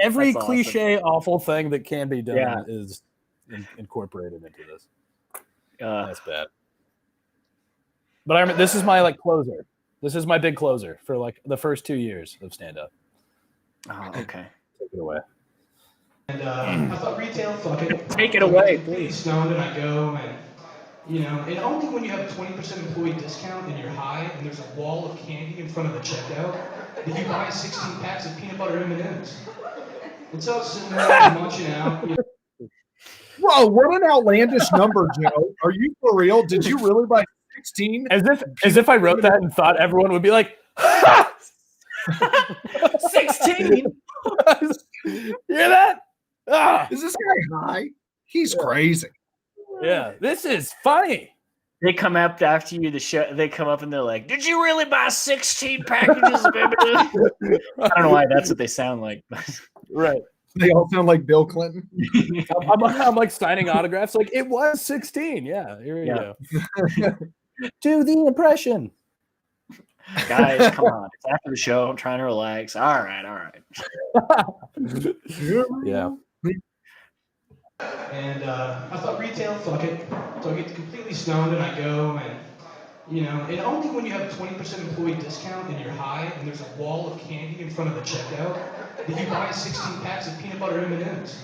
Every cliche, awful thing that can be done is incorporated into this. That's bad. But this is my closer. This is my big closer for the first 2 years of stand-up. Oh, okay. Take it away. And I thought retail, fuck it. Take it away, please. Stoned and I go and, and only when you have a 20% employee discount and you're high and there's a wall of candy in front of the checkout, that you buy 16 packs of peanut butter M&Ms. And so I was sitting there munching out. Whoa, what an outlandish number, Joe. Are you for real? Did you really buy 16? As if I wrote that and thought everyone would be like, 16. You hear that? Is this guy high? He's crazy. Yeah, this is funny. They come up after you, the show. They come up and they're like, "Did you really buy 16 packages of M&Ms?" I don't know why that's what they sound like. Right. They all sound like Bill Clinton. I'm like signing autographs. Like, it was 16. Yeah, here we go. Do the impression. Guys, come on. It's after the show. I'm trying to relax. All right. Yeah. And I thought retail, fuck it. So I get completely stoned and I go and, and only when you have a 20% employee discount and you're high and there's a wall of candy in front of the checkout, that you buy 16 packs of peanut butter M&Ms.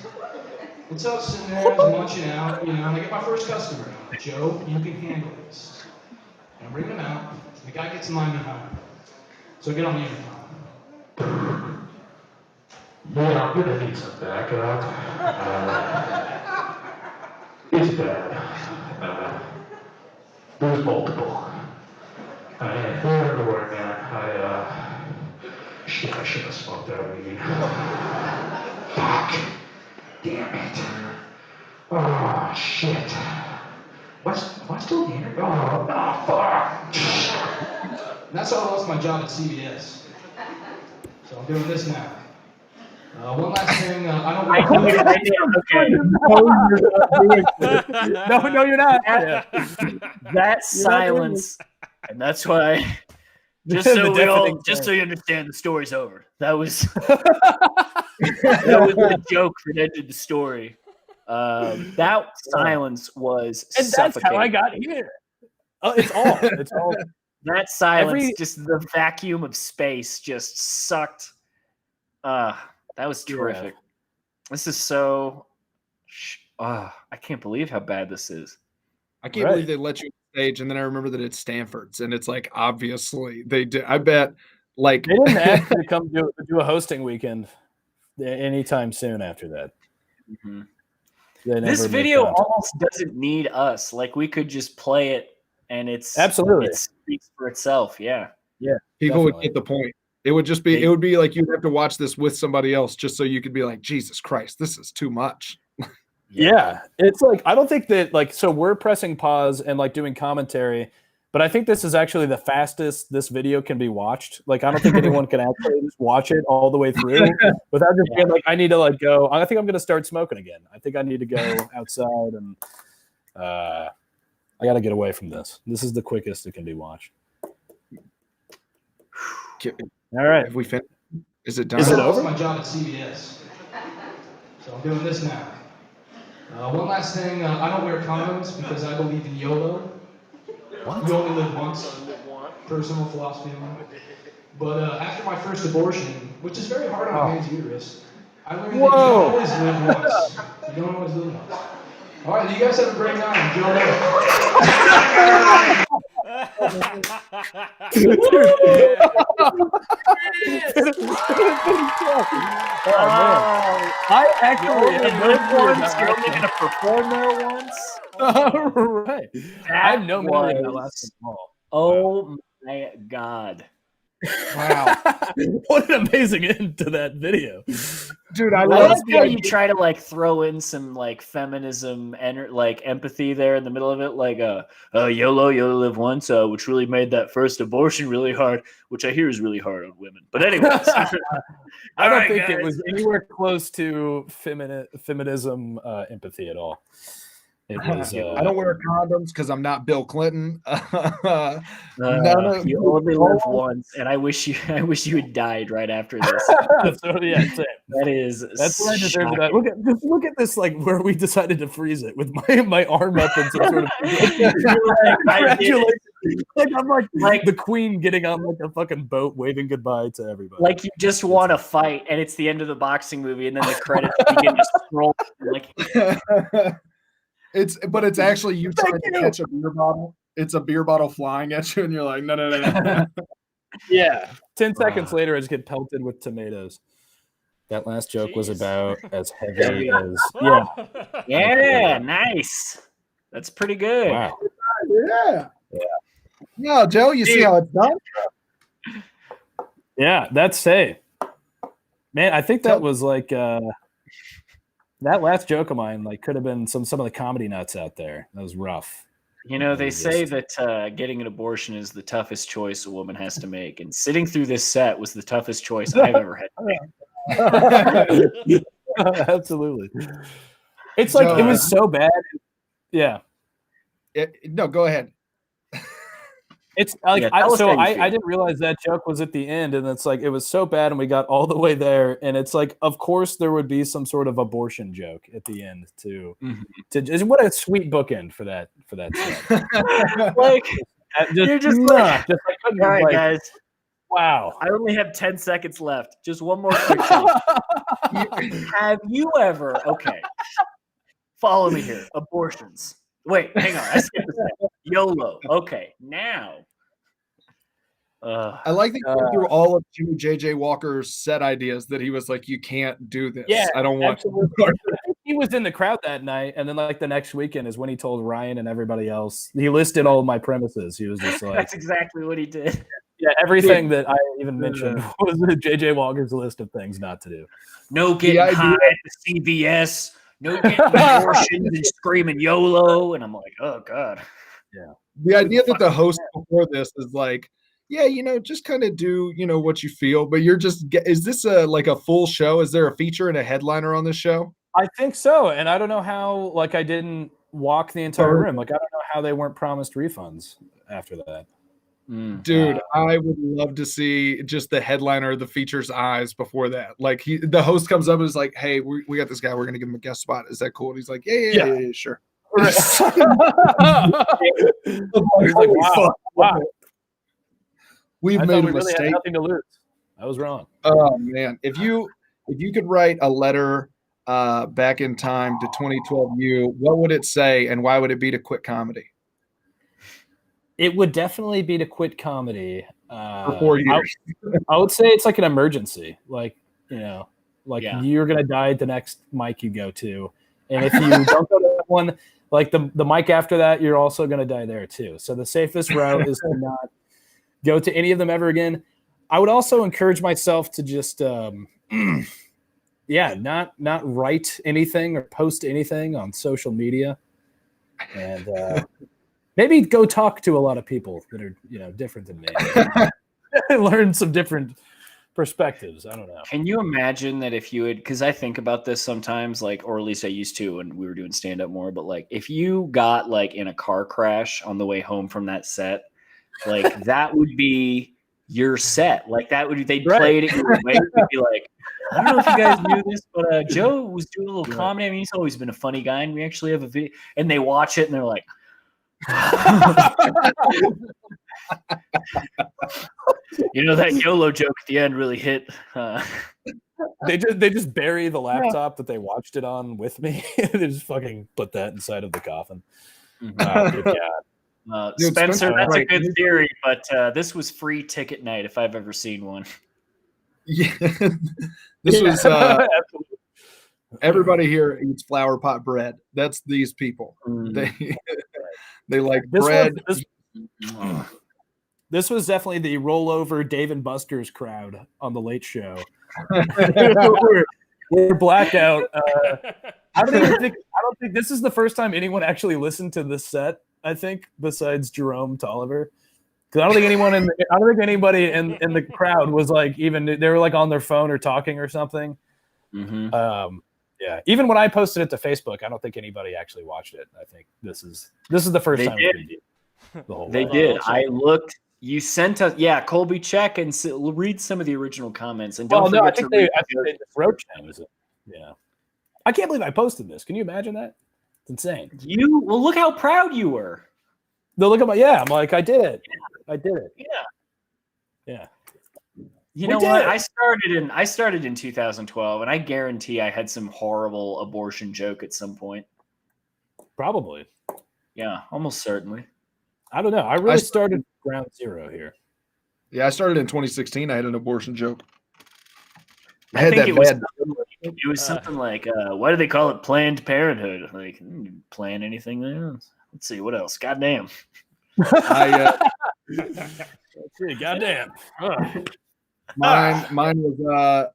And so I was sitting there, I was munching out, and I get my first customer. Joe, you can handle this. And I'm bringing him out. The guy gets in line behind. So I get on the intercom. Yeah, I'm gonna need some backup. It's bad. There's multiple. I don't know where, man. Shit, I should have smoked that weed. Fuck. Damn it. Oh, shit. What's still the interview? Oh, no, fuck. And that's how I lost my job at CBS. So I'm doing this now. One last thing, I don't I want did, to... I did. Okay. No, you're not. That silence, and that's why. Just The so deafening just so silence. you understand, the story's over. That was the joke that ended the story. That silence was And that's suffocating. how I got here. Oh, it's all. That silence, just the vacuum of space, just sucked. That was terrific. This is so. I can't believe how bad this is. I can't believe they let you on stage, and then I remember that it's Stanford's, and it's like obviously they did. I bet like they didn't ask you to come do a hosting weekend anytime soon after that. Mm-hmm. This video almost doesn't need us. Like we could just play it, and it speaks for itself. Yeah, people would get the point. It would just be. It would be like you'd have to watch this with somebody else just so you could be like, Jesus Christ, this is too much. Yeah, it's like I don't think that like so we're pressing pause and like doing commentary, but I think this is actually the fastest this video can be watched. Like I don't think anyone can actually just watch it all the way through without just being like, I need to like go. I think I'm going to start smoking again. I think I need to go outside and I got to get away from this. This is the quickest it can be watched. All right, have we finished? Is it done? Is it I lost over? my job at CBS. So I'm doing this now. One last thing, I don't wear condoms because I believe in YOLO. What? You only live once. Personal philosophy of mine. But after my first abortion, which is very hard on a man's uterus, I learned that you don't always live once. You don't always live once. All right, you guys have a great night. Joe Nunnink. I actually You're only going to perform there once. Right. I have no memory of that last call. Oh my God. Wow. What an amazing end to that video. Dude, I love how you try to like throw in some like feminism and like empathy there in the middle of it, like YOLO, you only live once, which really made that first abortion really hard, which I hear is really hard on women. But anyways, I don't think it was anywhere close to feminism empathy at all. It was, I don't wear condoms because I'm not Bill Clinton. You only live once, and I wish you had died right after this. So, yeah, same. That's what I deserve that. Look at this, like where we decided to freeze it with my arm up in some sort of congratulations. Like I'm like the queen getting on like a fucking boat, waving goodbye to everybody. Like you just want to fight, and it's the end of the boxing movie, and then the credits begin to scroll. Like. It's actually you trying to catch a beer bottle. It's a beer bottle flying at you, and you're like, no. Yeah. 10 seconds later, I just get pelted with tomatoes. That last joke was about as heavy as Yeah, nice. That's pretty good. Wow. Yeah. No, Joe, you see how it's done? Yeah, that's man. I think that was like that last joke of mine, like, could have been some of the comedy nuts out there. That was rough. You know, they say that getting an abortion is the toughest choice a woman has to make, and sitting through this set was the toughest choice I've ever had to make. Absolutely. It's like it was so bad. Yeah. No, go ahead. It's like I didn't realize that joke was at the end, and it's like it was so bad, and we got all the way there, and it's like, of course, there would be some sort of abortion joke at the end too. Mm-hmm. What a sweet bookend for that set. Like you're just like, all right, like, guys. Wow. I only have 10 seconds left. Just one more quick thing. Have you ever? Okay. Follow me here. Abortions. Wait, hang on. I skipped a step. YOLO. Okay, now. I like that you went through all of Jimmy J.J. Walker's set ideas that he was like, you can't do this. Yeah, I don't want absolutely. he was in the crowd that night, and then like the next weekend is when he told Ryan and everybody else. He listed all of my premises. He was just like, That's exactly what he did. yeah, everything that I even mentioned was JJ Walker's list of things not to do. No getting high at the CVS. No getting abortions and screaming YOLO. And I'm like, oh God. Yeah. The idea that the host before this is like, yeah, just kind of do, what you feel, but is this like a full show? Is there a feature and a headliner on this show? I think so. And I don't know how, like, I didn't walk the entire room. Like, I don't know how they weren't promised refunds after that. Dude, I would love to see just the headliner, the feature's eyes before that. Like the host comes up and is like, hey, we got this guy. We're going to give him a guest spot. Is that cool? And he's like, yeah, sure. Right. He's like, wow. We've made a mistake. Had nothing to lose. I was wrong. Oh man. If you could write a letter back in time to 2012 you, what would it say and why would it be to quit comedy? It would definitely be to quit comedy. For 4 years. I would say it's like an emergency. Like, you're going to die at the next mic you go to. And if you don't go to that one, like the mic after that, you're also going to die there too. So the safest route is to not go to any of them ever again. I would also encourage myself to just, not write anything or post anything on social media. And, maybe go talk to a lot of people that are, different than me. Learn some different perspectives. I don't know. Can you imagine that if you had, because I think about this sometimes, like, or at least I used to when we were doing stand-up more, but like if you got like in a car crash on the way home from that set, like that would be your set. Like they'd play it at your way. It'd be like, I don't know if you guys knew this, but Joe was doing a little comedy. I mean, he's always been a funny guy, and we actually have a video. And they watch it and they're like, that YOLO joke at the end really hit. They just bury the laptop that they watched it on with me. They just fucking put that inside of the coffin. Good God. Dude, Spencer, that's a good theory, but this was free ticket night if I've ever seen one. Yeah, this was everybody here eats flour pot bread. That's these people. They like bread. This was definitely the rollover Dave and Buster's crowd on the Late Show. we're blackout. I don't think this is the first time anyone actually listened to this set. I think besides Jerome Tolliver, because I don't think anybody in the crowd was like they were like on their phone or talking or something. Mm-hmm. Yeah, even when I posted it to Facebook, I don't think anybody actually watched it. I think this is the first time we did the whole. They did. I looked. You sent us, Colby, check and read some of the original comments, and don't forget to read. I think they just wrote it. Yeah, I can't believe I posted this. Can you imagine that? It's insane. Look how proud you were. No, look at I'm like, I did it. Yeah. I did it. Yeah. You know what? I started in 2012, and I guarantee I had some horrible abortion joke at some point. Probably. Yeah, almost certainly. I don't know. I really started ground zero here. Yeah, I started in 2016. I had an abortion joke. I think it was something like, why do they call it Planned Parenthood? Like, plan anything there? Let's see, what else? Goddamn. Goddamn. Mine was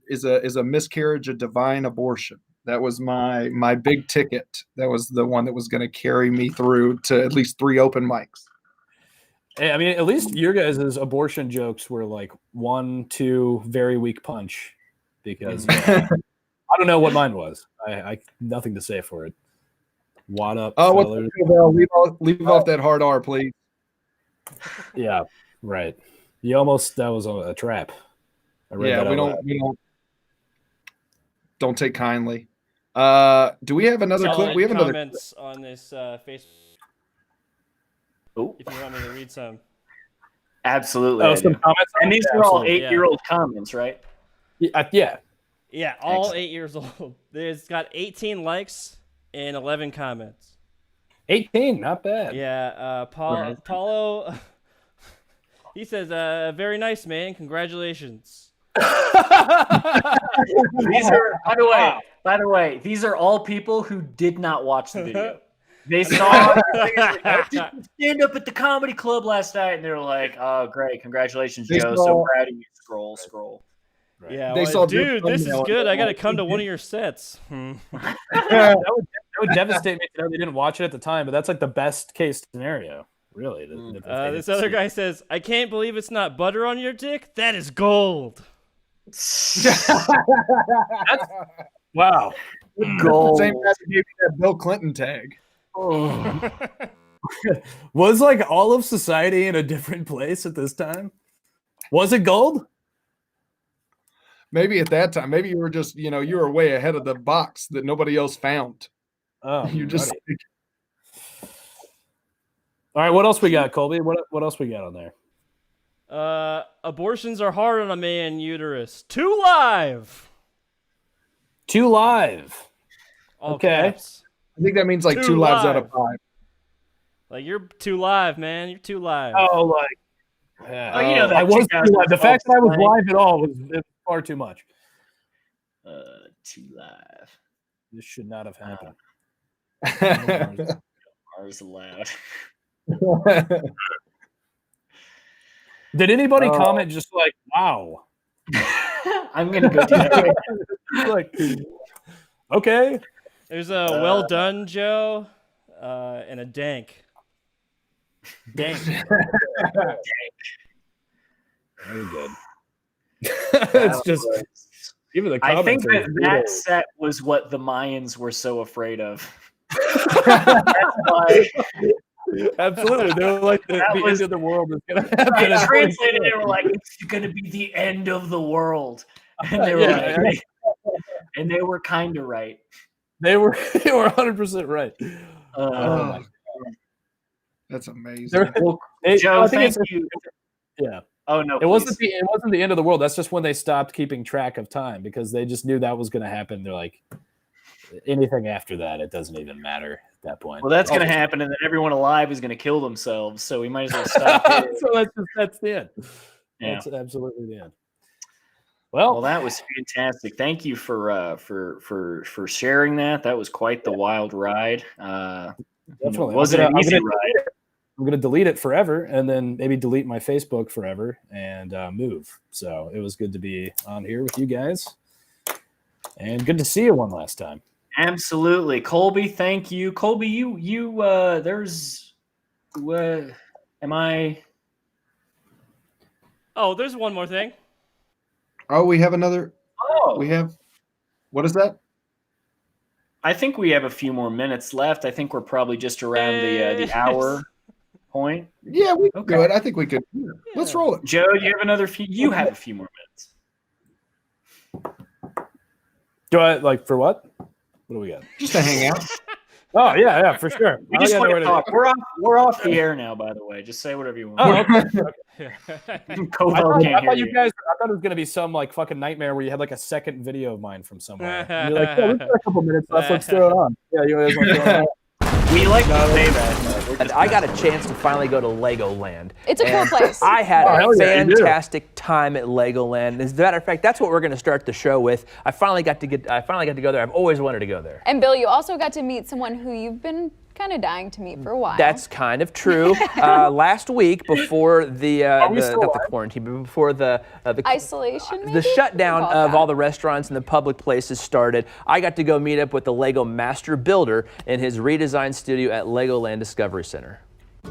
is a miscarriage a divine abortion. That was my big ticket. That was the one that was going to carry me through to at least 3 open mics. Hey, I mean, at least your guys' abortion jokes were like 1, 2 very weak punch, because I don't know what mine was. I nothing to say for it. What up? Oh, leave off that hard R, please. Yeah, right. That was a trap. We don't take kindly. Do we have another clip? We have another comments on this Facebook. Oh, if you want me to read some. Absolutely. Oh, some comments, and these are all 8-year-old comments, right? Yeah, all 8 years old. It's got 18 likes and 11 comments. 18, not bad. Yeah, Paulo. He says, "Very nice, man. Congratulations." These are, by the way, By the way, these are all people who did not watch the video. They saw stand up at the comedy club last night, and they were like, "Oh, great, congratulations, Joe! So proud of you." Scroll. Right. Yeah, they saw dude, this is good. I got to come to one of your sets. That would devastate me to know they didn't watch it at the time, but that's like the best case scenario, really. This other guy says, "I can't believe it's not butter on your dick. That is gold." Wow. Gold. Same guy that gave me that Bill Clinton tag. Was like all of society in a different place at this time? Was it gold? Maybe at that time. Maybe you were just, you were way ahead of the box that nobody else found. Oh, you just. All right, what else we got, Colby? What else we got on there? Abortions are hard on a man uterus. 2 live. 2 live. All okay. Caps. I think that means like 2 lives out of 5. Like you're 2 live, man. You're 2 live. Oh, like. Yeah. Oh, you know that I was 2 live. The fact that I was live at all was far too much. 2 live. This should not have happened. Ours allowed. Did anybody comment just like, wow? I'm gonna go do that. Like, okay. There's a well done, Joe, and a dank. Dank. Very good. It's just even the comments. I think that set was what the Mayans were so afraid of. That's why. Absolutely, they were like the end of the world is gonna happen. They translated. They were like, "It's gonna be the end of the world," and they were and they were kind of right. They were 100% right. That's amazing. Well, Joe, thank you. Yeah. Oh no, it wasn't the end of the world. That's just when they stopped keeping track of time because they just knew that was going to happen. They're like, anything after that, it doesn't even matter at that point. Well, that's going to happen, and then everyone alive is going to kill themselves. So we might as well stop here. So that's the end. Yeah. That's absolutely the end. Well, that was fantastic. Thank you for sharing that. That was quite the wild ride. Definitely. It wasn't an easy ride. I'm going to delete it forever and then maybe delete my Facebook forever and move. So it was good to be on here with you guys and good to see you one last time. Absolutely. Colby, thank you. Colby, you there's am I? Oh, there's one more thing. Oh, we have another. Oh, we have. What is that? I think we have a few more minutes left. I think we're probably just around the hour point. Yeah, we could do it. I think we could. Yeah. Let's roll it. Joe, do you have another few? You have a few more minutes. Do I like for what? What do we got? Just to hang out. Oh yeah, for sure. We just want to talk. We're off the air now, by the way. Just say whatever you want. Oh, okay. I thought you guys. I thought it was gonna be some like fucking nightmare where you had like a second video of mine from somewhere. And you're like, yeah, we've got a couple minutes left. Let's throw it on. Yeah, you guys want to throw it on? We like to say that. And I got a chance to finally go to Legoland. It's a cool place. I had a yeah, fantastic time at Legoland. As a matter of fact, that's what we're going to start the show with. I finally got to go there. I've always wanted to go there. And Bill, you also got to meet someone who you've been kind of dying to meet for a while. That's kind of true. Last week, before the not the quarantine, but before the isolation, maybe? the shutdown of all the restaurants and the public places started, I got to go meet up with the Lego Master Builder in his redesigned studio at Legoland Discovery Center.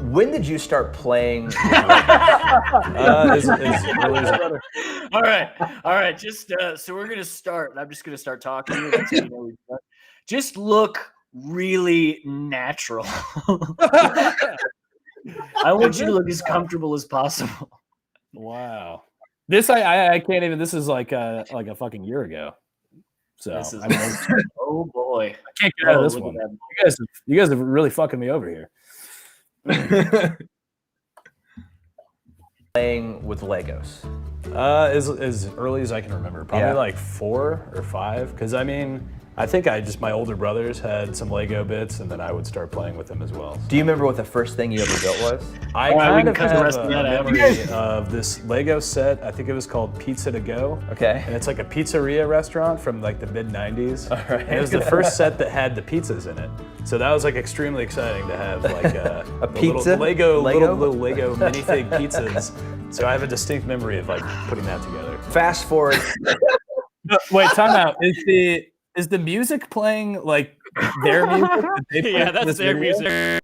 When did you start playing? All right. Just so we're gonna start. I'm just gonna start talking. That's how you know we start. Just look really natural. I want you to look as comfortable as possible. Wow. This I can't even. This is like a fucking year ago. So this is, oh boy, I can't get out of this one. You guys have really fucking me over here. Playing with Legos. As early as I can remember, probably like 4 or 5. Because I mean, I think my older brothers had some Lego bits, and then I would start playing with them as well. Do you remember what the first thing you ever built was? I kind of have a memory of this Lego set. I think it was called Pizza to Go. Okay. And it's like a pizzeria restaurant from like the mid '90s. All right. And it was the first set that had the pizzas in it. So that was like extremely exciting to have like a pizza? little Lego minifig pizzas. So I have a distinct memory of like putting that together. Fast forward. Wait, time out. Is the music playing like their music? Yeah, that's their music.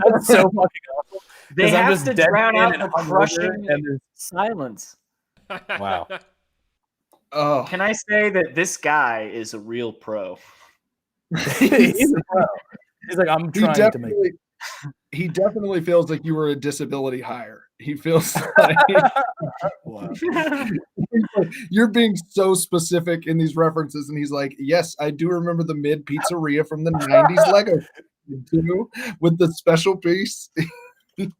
That's so fucking awful. They have to drown out the crushing silence. Wow. Oh, Can I say that this guy is a real pro? He's a pro. He's like, I'm trying to make. He definitely feels like you were a disability hire. He feels like you're being so specific in these references, and he's like, "Yes, I do remember the mid pizzeria from the '90s Lego too, with the special piece." He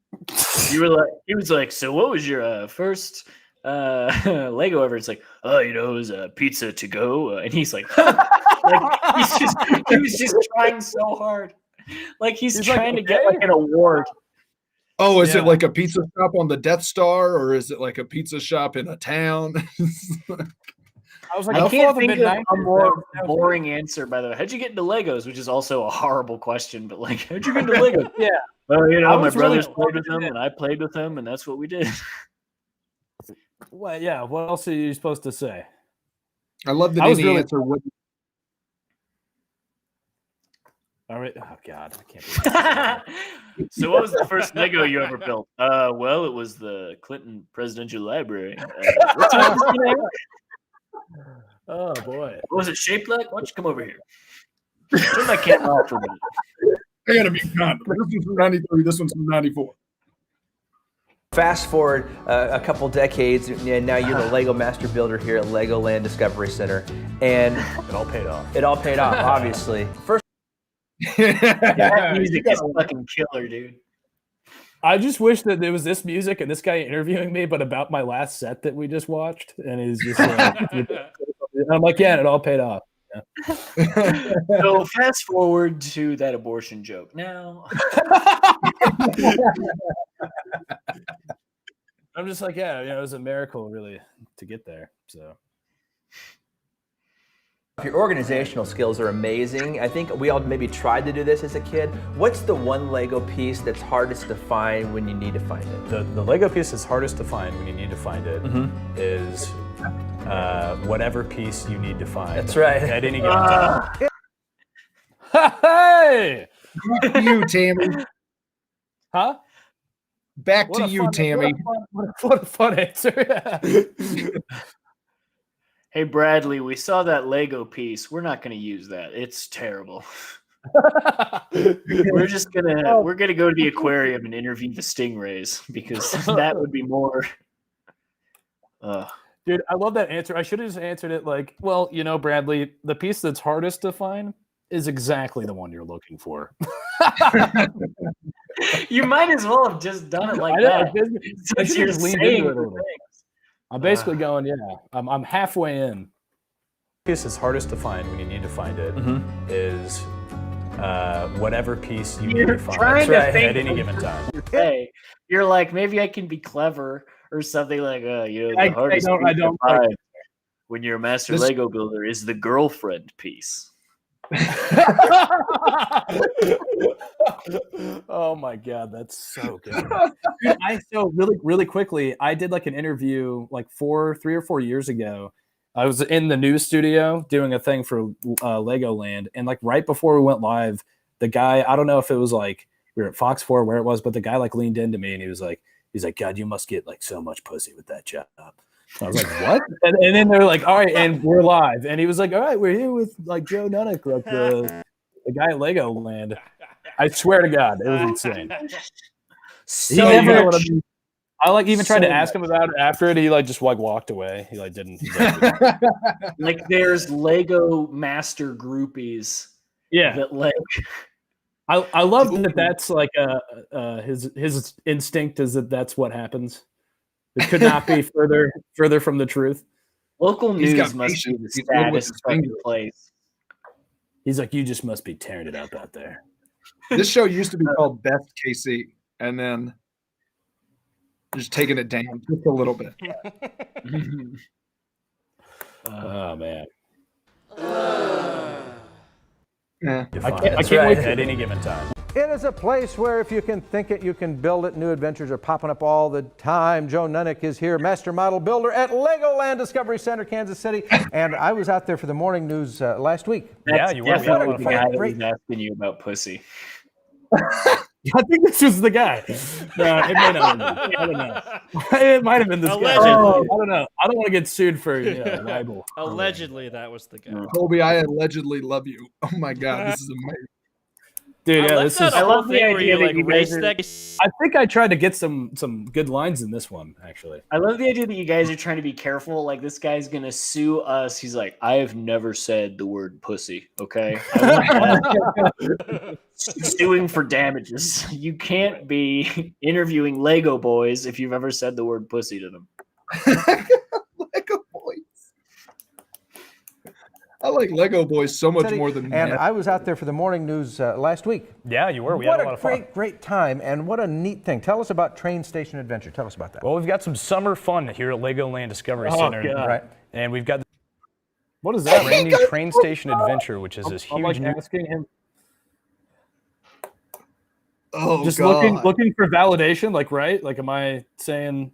was like, so what was your first Lego ever? It's like, oh, it was a Pizza to Go, and he's like, he was just trying so hard, like he's trying to get like an award. Oh, is it like a pizza shop on the Death Star, or is it like a pizza shop in a town? I was like, I can't think of a more boring answer, by the way. How'd you get into Legos? Which is also a horrible question, but like, how'd you get into Legos? Yeah. Well, my brothers played with them, and I played with them, and that's what we did. Well, yeah. What else are you supposed to say? I love the answer. All right. Oh God, I can't do that. So, what was the first Lego you ever built? Well, it was the Clinton Presidential Library. What's the name? Oh boy. What was it shaped like? Why don't you come over here? Turn my camera off for a minute. I gotta be kind. This one's from '93. This one's from '94. Fast forward a couple decades, and now you're the Lego Master Builder here at Legoland Discovery Center, and it all paid off. It all paid off, obviously. First. That music is fucking killer, dude. I just wish that there was this music and this guy interviewing me, but about my last set that we just watched, and he's just like, I'm like, yeah, it all paid off. Yeah. So fast forward to that abortion joke. Now, I'm just like, yeah, it was a miracle, really, to get there. So. Your organizational skills are amazing. I think we all maybe tried to do this as a kid. What's the one Lego piece that's hardest to find when you need to find it? The Lego piece that's hardest to find when you need to find it is whatever piece you need to find. That's right. At any given time. Hey! Back to you, Tammy. Huh? Back to you, Tammy. What a fun answer. hey Bradley, we saw that Lego piece. We're not going to use that. It's terrible. we're gonna go to the aquarium and interview the stingrays because that would be more. Dude, I love that answer. I should have just answered it like, well, Bradley, the piece that's hardest to find is exactly the one you're looking for. You might as well have just done it like that. Since you're saying it. I'm basically going, I'm halfway in. The piece that's hardest to find when you need to find it is whatever piece you need to find at any given time. Hey, you're like, maybe I can be clever or something like, the hardest piece to find when you're a master Lego builder is the girlfriend piece. Oh my God, that's so good. So really quickly, I did like an interview like 3 or 4 years ago. I was in the news studio doing a thing for Legoland, and like right before we went live, the guy, I don't know if it was like we were at Fox 4 where it was, but the guy like leaned into me and he was like, God, you must get like so much pussy with that job. I was like, what? And then they're like, all right, and we're live. And he was like, all right, we're here with like Joe Nunnink, like the guy at Legoland. I swear to God, it was insane. I like even tried to ask him about it after it. He like just like walked away. He like didn't. Like there's Lego master groupies. Yeah. That like. I love that. That's like his instinct is that's what happens. It could not be further from the truth. Local He's got news must be patience. the He's good with saddest his fucking fingers. place. He's like, you just must be tearing it up out there. This show used to be called Best KC, and then just taking it down just a little bit. Oh man. Yeah. I can't wait at any given time. It is a place where if you can think it, you can build it. New adventures are popping up all the time. Joe Nunnink is here, master model builder at Legoland Discovery Center, Kansas City. And I was out there for the morning news last week. That's you were. definitely the guy that Great. was asking you about pussy. I think this was the guy. No, it might not have been. I don't know. It might have been this guy. Allegedly. I don't know. I don't want to get sued for libel. Allegedly, that was the guy. Colby, I allegedly love you. Oh my God, this is amazing. Dude, yeah, This is. I love the idea that you guys race are- that. I think I tried to get some good lines in this one, actually. I love the idea that you guys are trying to be careful. Like, this guy's gonna sue us. He's like, I have never said the word pussy. Okay, suing for damages. You can't be interviewing Lego boys if you've ever said the word pussy to them. Lego Boys. I like Lego Boys so much more than And that. I was out there for the morning news last week. Yeah, you were. We What had a lot of fun. great time, and what a neat thing. Tell us about Train Station Adventure. Tell us about that. Well, we've got some summer fun here at Legoland Discovery Center. God. Right. And we've got What is the that? brand new Train Station Adventure, which is this I'm huge like new... asking him, Oh, just God. looking for validation. Like, right? Like, am I saying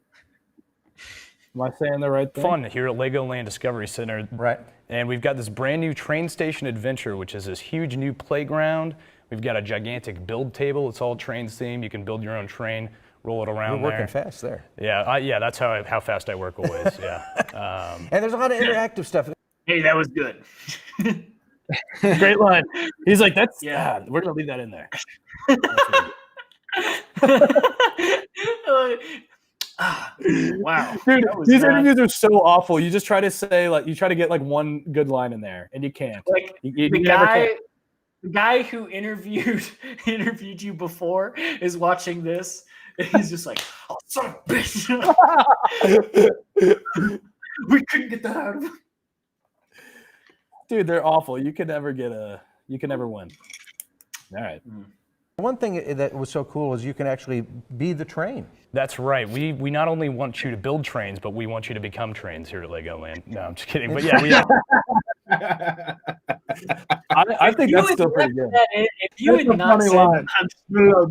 the right thing? fun here at Legoland Discovery Center. Right. And we've got this brand new Train Station Adventure, which is this huge new playground. We've got a gigantic build table. It's all trains themed. You can build your own train, roll it around You're working there. fast there. Yeah, that's how fast I work always. Yeah. And there's a lot of interactive stuff. Hey, that was good. Great line. He's like, that's Yeah. we're gonna leave that in there. Wow, Dude, that was these not- interviews are so awful. You just try to say you try to get like one good line in there, and you can't. Like You the never guy, can. the guy who interviewed you before is watching this, and he's just like, "Oh, son of a bitch! We couldn't get that out of him." Dude, they're awful. You can never win. All right. One thing that was so cool is you can actually be the train. That's right. We not only want you to build trains, but we want you to become trains here at Legoland. No, I'm just kidding. But yeah, I think that's still pretty good. If you had That's a not funny said, line. No,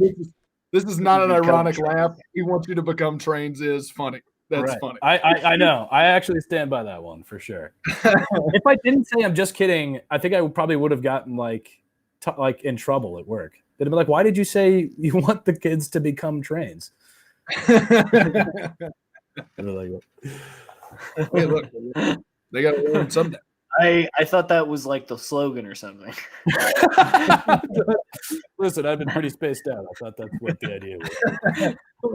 this is not an Become ironic trains. laugh. He wants you to become trains is funny. That's Right. funny. I know. I actually stand by that one for sure. If I didn't say I'm just kidding, I think I probably would have gotten like in trouble at work. They'd be like, "Why did you say you want the kids to become trains?" Hey, look, they got to learn someday. I thought that was like the slogan or something. Listen, I've been pretty spaced out. I thought that's what the idea was.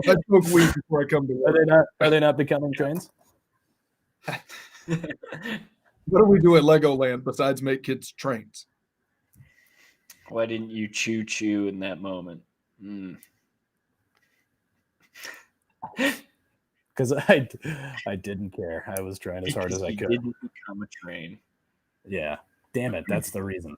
I smoke weed before I come to work. Are they not becoming trains? What do we do at Legoland besides make kids trains? Why didn't you choo in that moment? Because I didn't care. I was trying as hard as I You could. didn't become a train. Yeah. Damn it. That's the reason.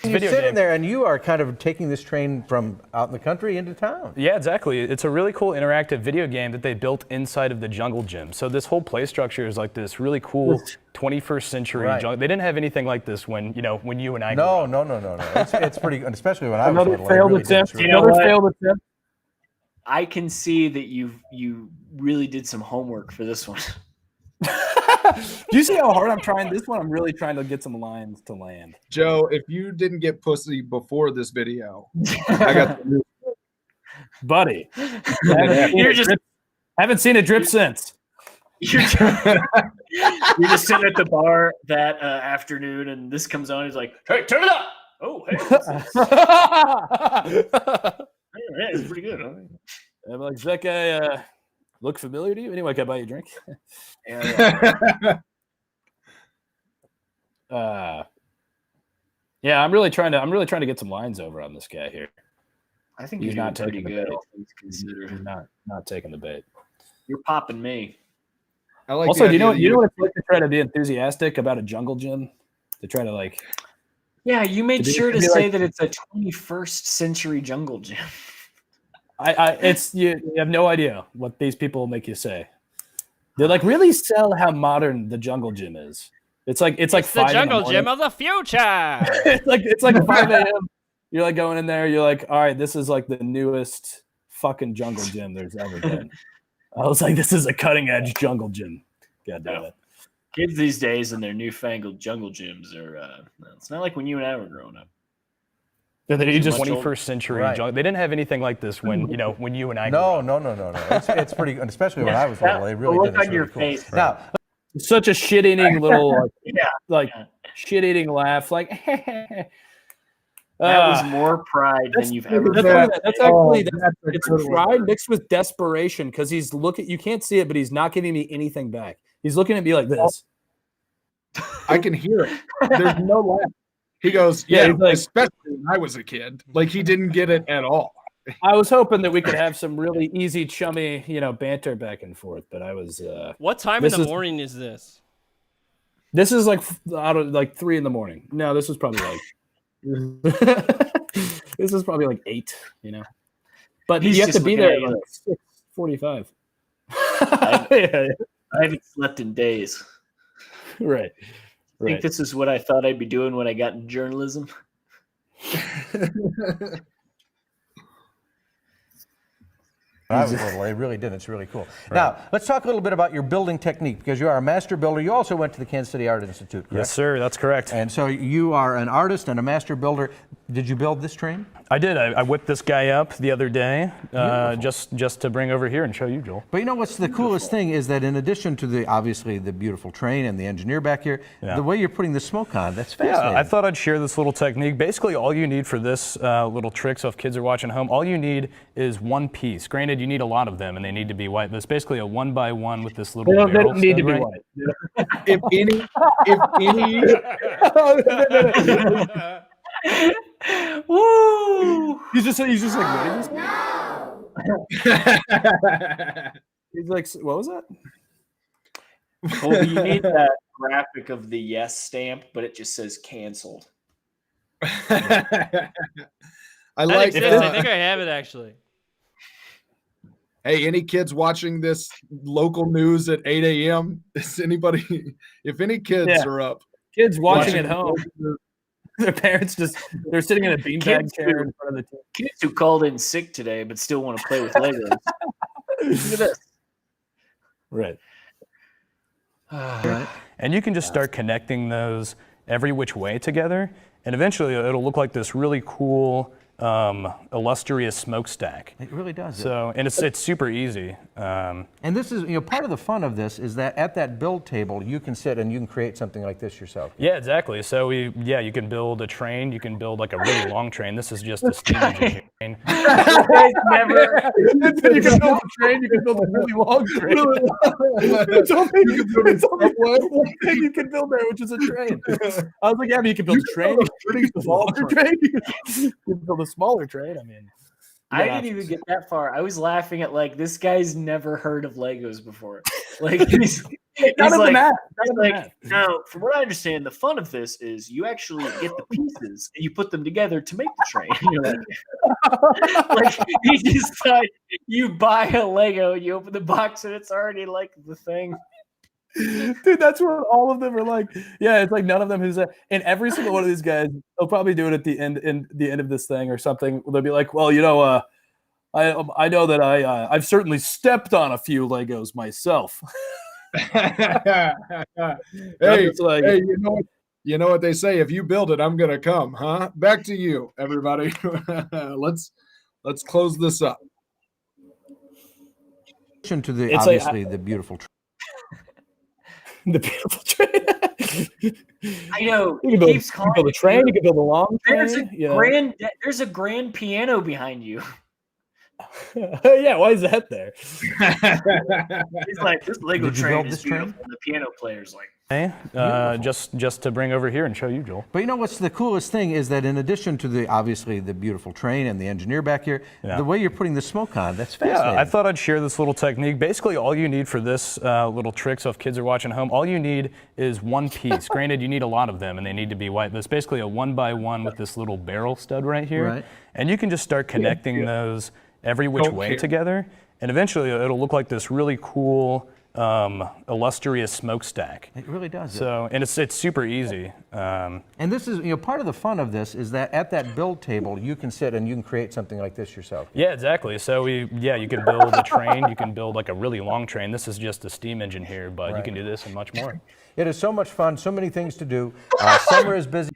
You're sitting there and you are kind of taking this train from out in the country into town. Yeah, exactly. It's a really cool interactive video game that they built inside of the jungle gym. So this whole play structure is like this really cool 21st century Right. jungle. They didn't have anything like this when you and I No. grew up. It's pretty good, especially when I was Another little. failed Really attempt. did. know Another what? failed attempt. I can see that you really did some homework for this one. Do you see how hard I'm trying? This one, I'm really trying to get some lines to land. Joe, if you didn't get pussy before this video, I got the news. Buddy. You're Haven't seen a drip since. You're just sitting at the bar that afternoon, and this comes on. He's like, "Hey, turn it up!" Oh, hey, yeah, it's pretty good. Huh? I'm like, does that guy look familiar to you? Anyway, can I buy you a drink? Yeah, I'm really trying to get some lines over on this guy here. I think He's you're not doing pretty taking the good. bait. All things considered. He's not taking the bait. You're popping me. I like. Also, do you know what it's like to try to be enthusiastic about a jungle gym? To try to like. Yeah, you made sure to be say like, that it's a 21st century jungle gym. It's you have no idea what these people make you say. They like really sell how modern the jungle gym is. It's like It's 5 the jungle in the gym of the future. it's like 5 a.m. You're like going in there. You're like, all right, this is like the newest fucking jungle gym there's ever been. I was like, this is a cutting edge jungle gym. God damn it. Kids these days and their newfangled jungle gyms are. It's not like when you and I were growing up. They just 21st century jungle. They didn't have anything like this when you and I. No. It's pretty, especially when I was little. They really did. Look on your face. Cool. Now, such a shit-eating little shit-eating laugh. Like that was more pride than you've ever. That's actually it's pride mixed with desperation because he's looking. You can't see it, but he's not giving me anything back. He's looking at me like this. I can hear it. There's no laugh. He goes, yeah, like, especially when I was a kid. Like he didn't get it at all. I was hoping that we could have some really easy, chummy, banter back and forth, but I was. What time in the morning is this? This is like out of like 3 a.m. No, this was probably like. This is probably like 8, But you have to be there at like 6:45. I haven't slept in days. Right. I think this is what I thought I'd be doing when I got in journalism. I was little. They really did. It's really cool. Right. Now, let's talk a little bit about your building technique because you are a master builder. You also went to the Kansas City Art Institute, correct? Yes, sir. That's correct. And so you are an artist and a master builder. Did you build this train? I did. I whipped this guy up the other day just to bring over here and show you, Joel. But what's the coolest thing is that in addition to obviously the beautiful train and the engineer back here, the way you're putting the smoke on, that's fascinating. Yeah, I thought I'd share this little technique. Basically, all you need for this little trick, so if kids are watching home, all you need is one piece. Granted, you need a lot of them, and they need to be white, but it's basally a 1x1 with this little barrel. They don't need to be white. if any. Woo! He's just like, what is this? No! He's like, what was that? Well, you need that graphic of the yes stamp, but it just says canceled. I think I have it actually. Hey, any kids watching this local news at 8 a.m.? Is anybody? If any kids are up, kids watching at home. Their parents they're sitting in a beanbag chair in front of the TV. Kids who called in sick today but still want to play with Legos. Look at this. Right. And you can just start connecting those every which way together, and eventually it'll look like this really cool illustrious smokestack. It really does. So, and it's super easy. And this is, part of the fun of this is that at that build table you can sit and you can create something like this yourself. Yeah, exactly. So you can build a train. You can build like a really long train. This is just a steam engine train. You can build a train. You can build a really long train. It's only one thing you can build there, which is a train. I was like, yeah, but you can build a train. You can build a train. You can build a smaller train. I mean, I didn't even get that far. I was laughing at like this guy's never heard of Legos before. Like he's like, now, from what I understand, the fun of this is you actually get the pieces and you put them together to make the train. Like you decide you buy a Lego, you open the box, and it's already like the thing. Dude, that's what all of them are like. Yeah, it's like none of them who's and every single one of these guys, they'll probably do it at the end of this thing or something. They'll be like, well, I know that I've certainly stepped on a few Legos myself. Hey, you know what they say? If you build it, I'm gonna come, huh? Back to you, everybody. Let's close this up. To the obviously the beautiful. The beautiful train. I know. You can build a train. You can build a long train. There's a grand piano behind you. Yeah, why is that there? He's like, this Lego train is beautiful. And the piano player's like, just to bring over here and show you, Joel. But you know what's the coolest thing is that in addition to obviously the beautiful train and the engineer back here, the way you're putting the smoke on, that's fascinating. Yeah, I thought I'd share this little technique. Basically, all you need for this little trick, so if kids are watching at home, all you need is one piece. Granted, you need a lot of them, and they need to be white, but it's basically a 1x1 with this little barrel stud right here. Right. And you can just start connecting those every which way together, and eventually it'll look like this really cool, illustrious smokestack. It really does. So, and it's super easy. And this is, part of the fun of this is that at that build table, you can sit and you can create something like this yourself. Yeah, exactly. So you can build a train, you can build like a really long train. This is just a steam engine here, but you can do this and much more. It is so much fun, so many things to do. Summer is busy.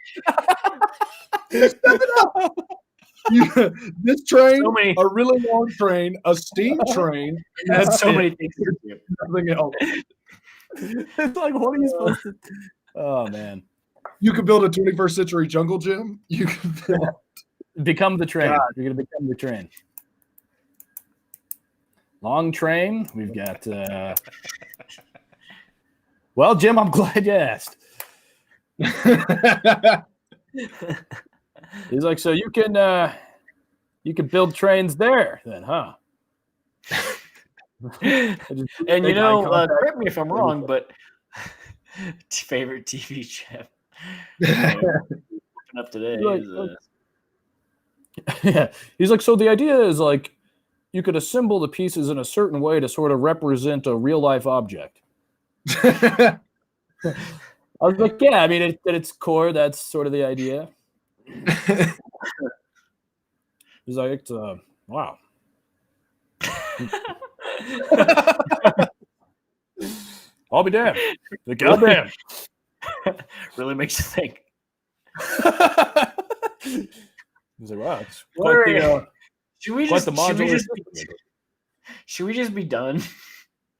This train, a really long train, a steam train. That's so many things to do. Nothing else. It's like, what are you supposed to? Oh man! You could build a 21st century jungle gym. You could become the train. You're gonna become the train. Long train. We've got. Well, Jim, I'm glad you asked. He's like, so you can build trains there, then, huh? And correct me if I'm wrong, but favorite TV chef up today yeah. He's like, so the idea is like, you could assemble the pieces in a certain way to sort of represent a real life object. I was like, yeah, I mean, at its core, that's sort of the idea. He's like, wow. I'll be damned. The goddamn. Really makes you think. He's like, wow, it's quite the should we just be done?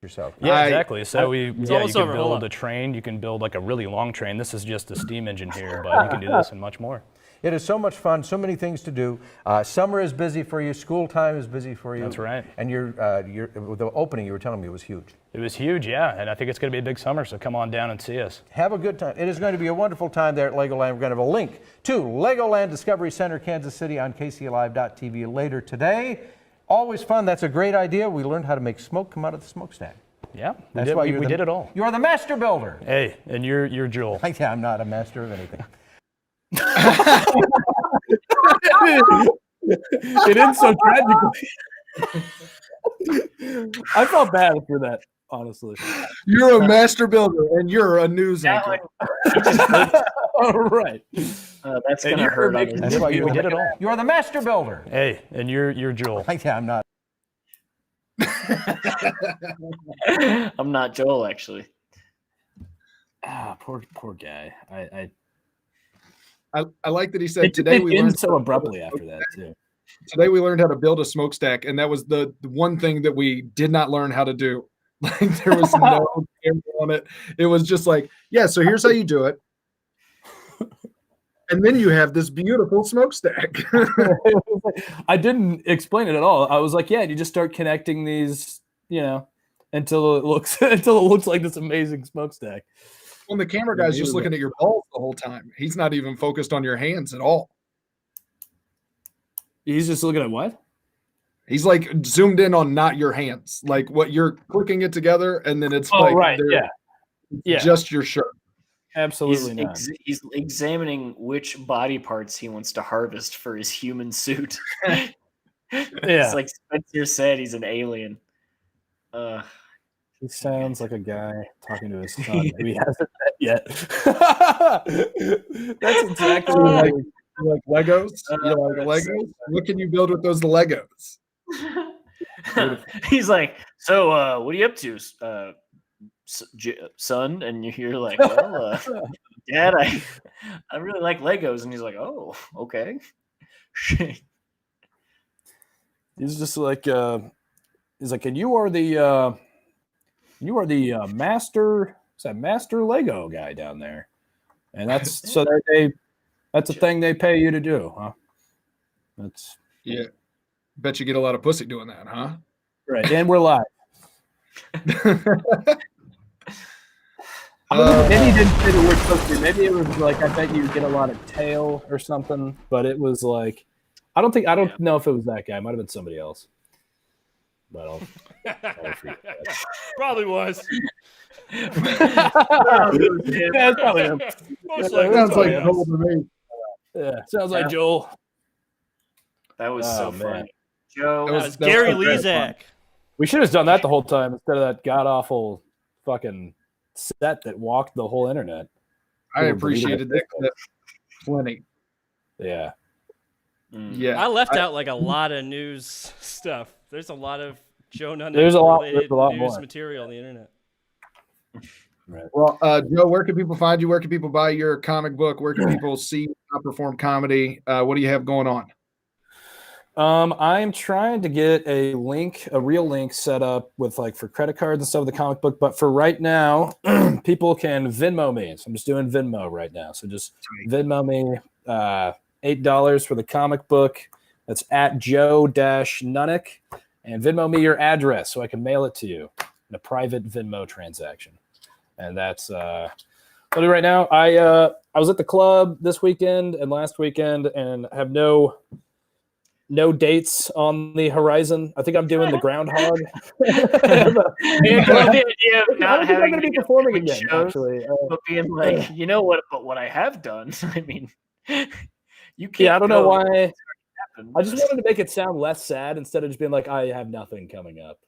Yourself. Yeah, exactly. So you can build a train, you can build like a really long train. This is just a steam engine here, but you can do this and much more. It is so much fun, so many things to do. Summer is busy for you. School time is busy for you. That's right. And the opening, you were telling me, was huge. It was huge, yeah. And I think it's going to be a big summer, so come on down and see us. Have a good time. It is going to be a wonderful time there at Legoland. We're going to have a link to Legoland Discovery Center, Kansas City on KCLive.tv later today. Always fun. That's a great idea. We learned how to make smoke come out of the smokestack. Yeah, that's why we did it all. You are the master builder. Hey, and you're Joel. Yeah, I'm not a master of anything. It ends so tragically. I felt bad for that, honestly. You're a master builder, and you're a news anchor. All right. That's gonna hurt. That's why we did it all. You are the master builder. Hey, and you're Joel. Yeah, I'm not. I'm not Joel, actually. Poor guy. I like that he said today we learned so abruptly after that too. Today we learned how to build a smokestack, and that was the one thing that we did not learn how to do. Like there was no camera on it. It was just like, yeah, so here's how you do it. And then you have this beautiful smokestack. I didn't explain it at all. I was like, yeah, you just start connecting these, until it looks like this amazing smokestack. When the camera guy's just looking at your balls the whole time. He's not even focused on your hands at all. He's just looking at what? He's like zoomed in on not your hands, like what you're clicking it together, and then it's just your shirt. Absolutely not. He's examining which body parts he wants to harvest for his human suit. It's like Spencer said, he's an alien. He sounds like a guy talking to his son who he hasn't met yet. That's exactly like Legos. You like Legos? What can you build with those Legos? He's like, so what are you up to, son? And you're like, well, Dad, I really like Legos. And he's like, oh, okay. He's just like, he's like, and you are the master. Is that master Lego guy down there? And that's so that's a thing they pay you to do, huh? That's Bet you get a lot of pussy doing that, huh? Right, and we're live. Maybe you didn't say the word supposed to be. Maybe it was like, I bet you get a lot of tail or something. But it was like, I don't know if it was that guy. It might have been somebody else. But I'll forget that. Probably was. Yeah, it's probably him. Most likely Sounds like somebody Joel else. to me. Yeah, sounds like Joel. That was so man. funny. Joe. That was Gary so great. Lezak. We should have done that the whole time instead of that god awful fucking set that walked the whole internet. I appreciated that clip plenty. Yeah. Yeah. I left out like a lot of news stuff. There's a lot of Joe Nunnink There's a lot related more. news material on the internet. Right. Well, Joe, where can people find you? Where can people buy your comic book? Where can people see you perform comedy? What do you have going on? I'm trying to get a real link set up with like for credit cards and stuff with the comic book. But for right now, people can Venmo me. So I'm just doing Venmo right now. So just Venmo me $8 for the comic book. That's at Joe-Nunnink. And Venmo me your address so I can mail it to you in a private Venmo transaction. And that's what I do right now. I was at the club this weekend and last weekend and have no dates on the horizon. I think I'm doing the groundhog. The idea of not having I'm going to be performing again, shows, actually. but being like, you know what? But what I have done, I mean, you can't. Yeah, I don't know go- why. I just wanted to make it sound less sad instead of just being like, I have nothing coming up.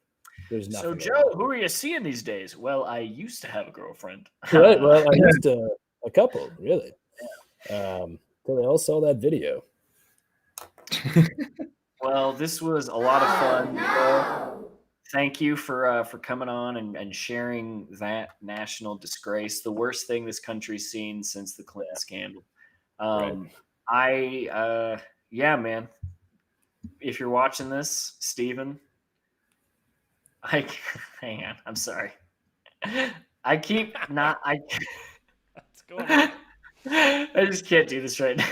There's nothing. So, Joe, who are you seeing these days? Well, I used to have a girlfriend. Right. Well, I used a couple, really. So they all saw that video. Well, this was a lot of fun. Thank you for coming on and sharing that national disgrace, the worst thing this country's seen since the Clinton scandal. Yeah, man. If you're watching this, Steven, hang on. I'm sorry. What's going on? I just can't do this right now.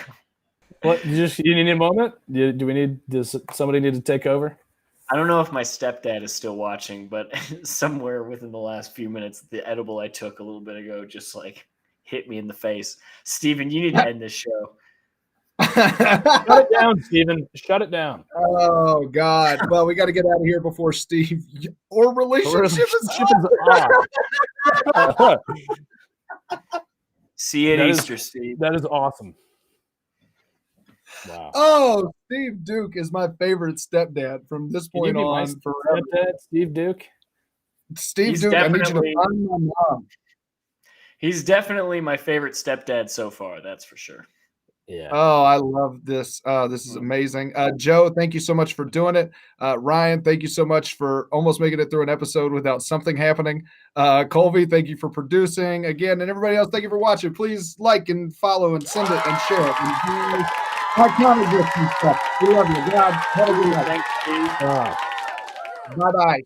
What? You need a moment? Does somebody need to take over? I don't know if my stepdad is still watching, but somewhere within the last few minutes, the edible I took a little bit ago just like hit me in the face. Steven, you need to end this show. Shut it down, Steven. Shut it down. Oh God! Well, we got to get out of here before Steve or relationship is off. See you at Easter, Steve. That is awesome. Wow. Oh, Steve Duke is my favorite stepdad from this point on forever. Stepdad, Steve Duke. Steve Duke, I need you to find my mom. He's definitely my favorite stepdad so far. That's for sure. Yeah. Oh, I love this. This is amazing. Joe, thank you so much for doing it. Ryan, thank you so much for almost making it through an episode without something happening. Colby, thank you for producing again. And everybody else, thank you for watching. Please like and follow and send it and share it. And my comic books and stuff. We love you. God, have a good night. Thanks, Steve. Bye-bye.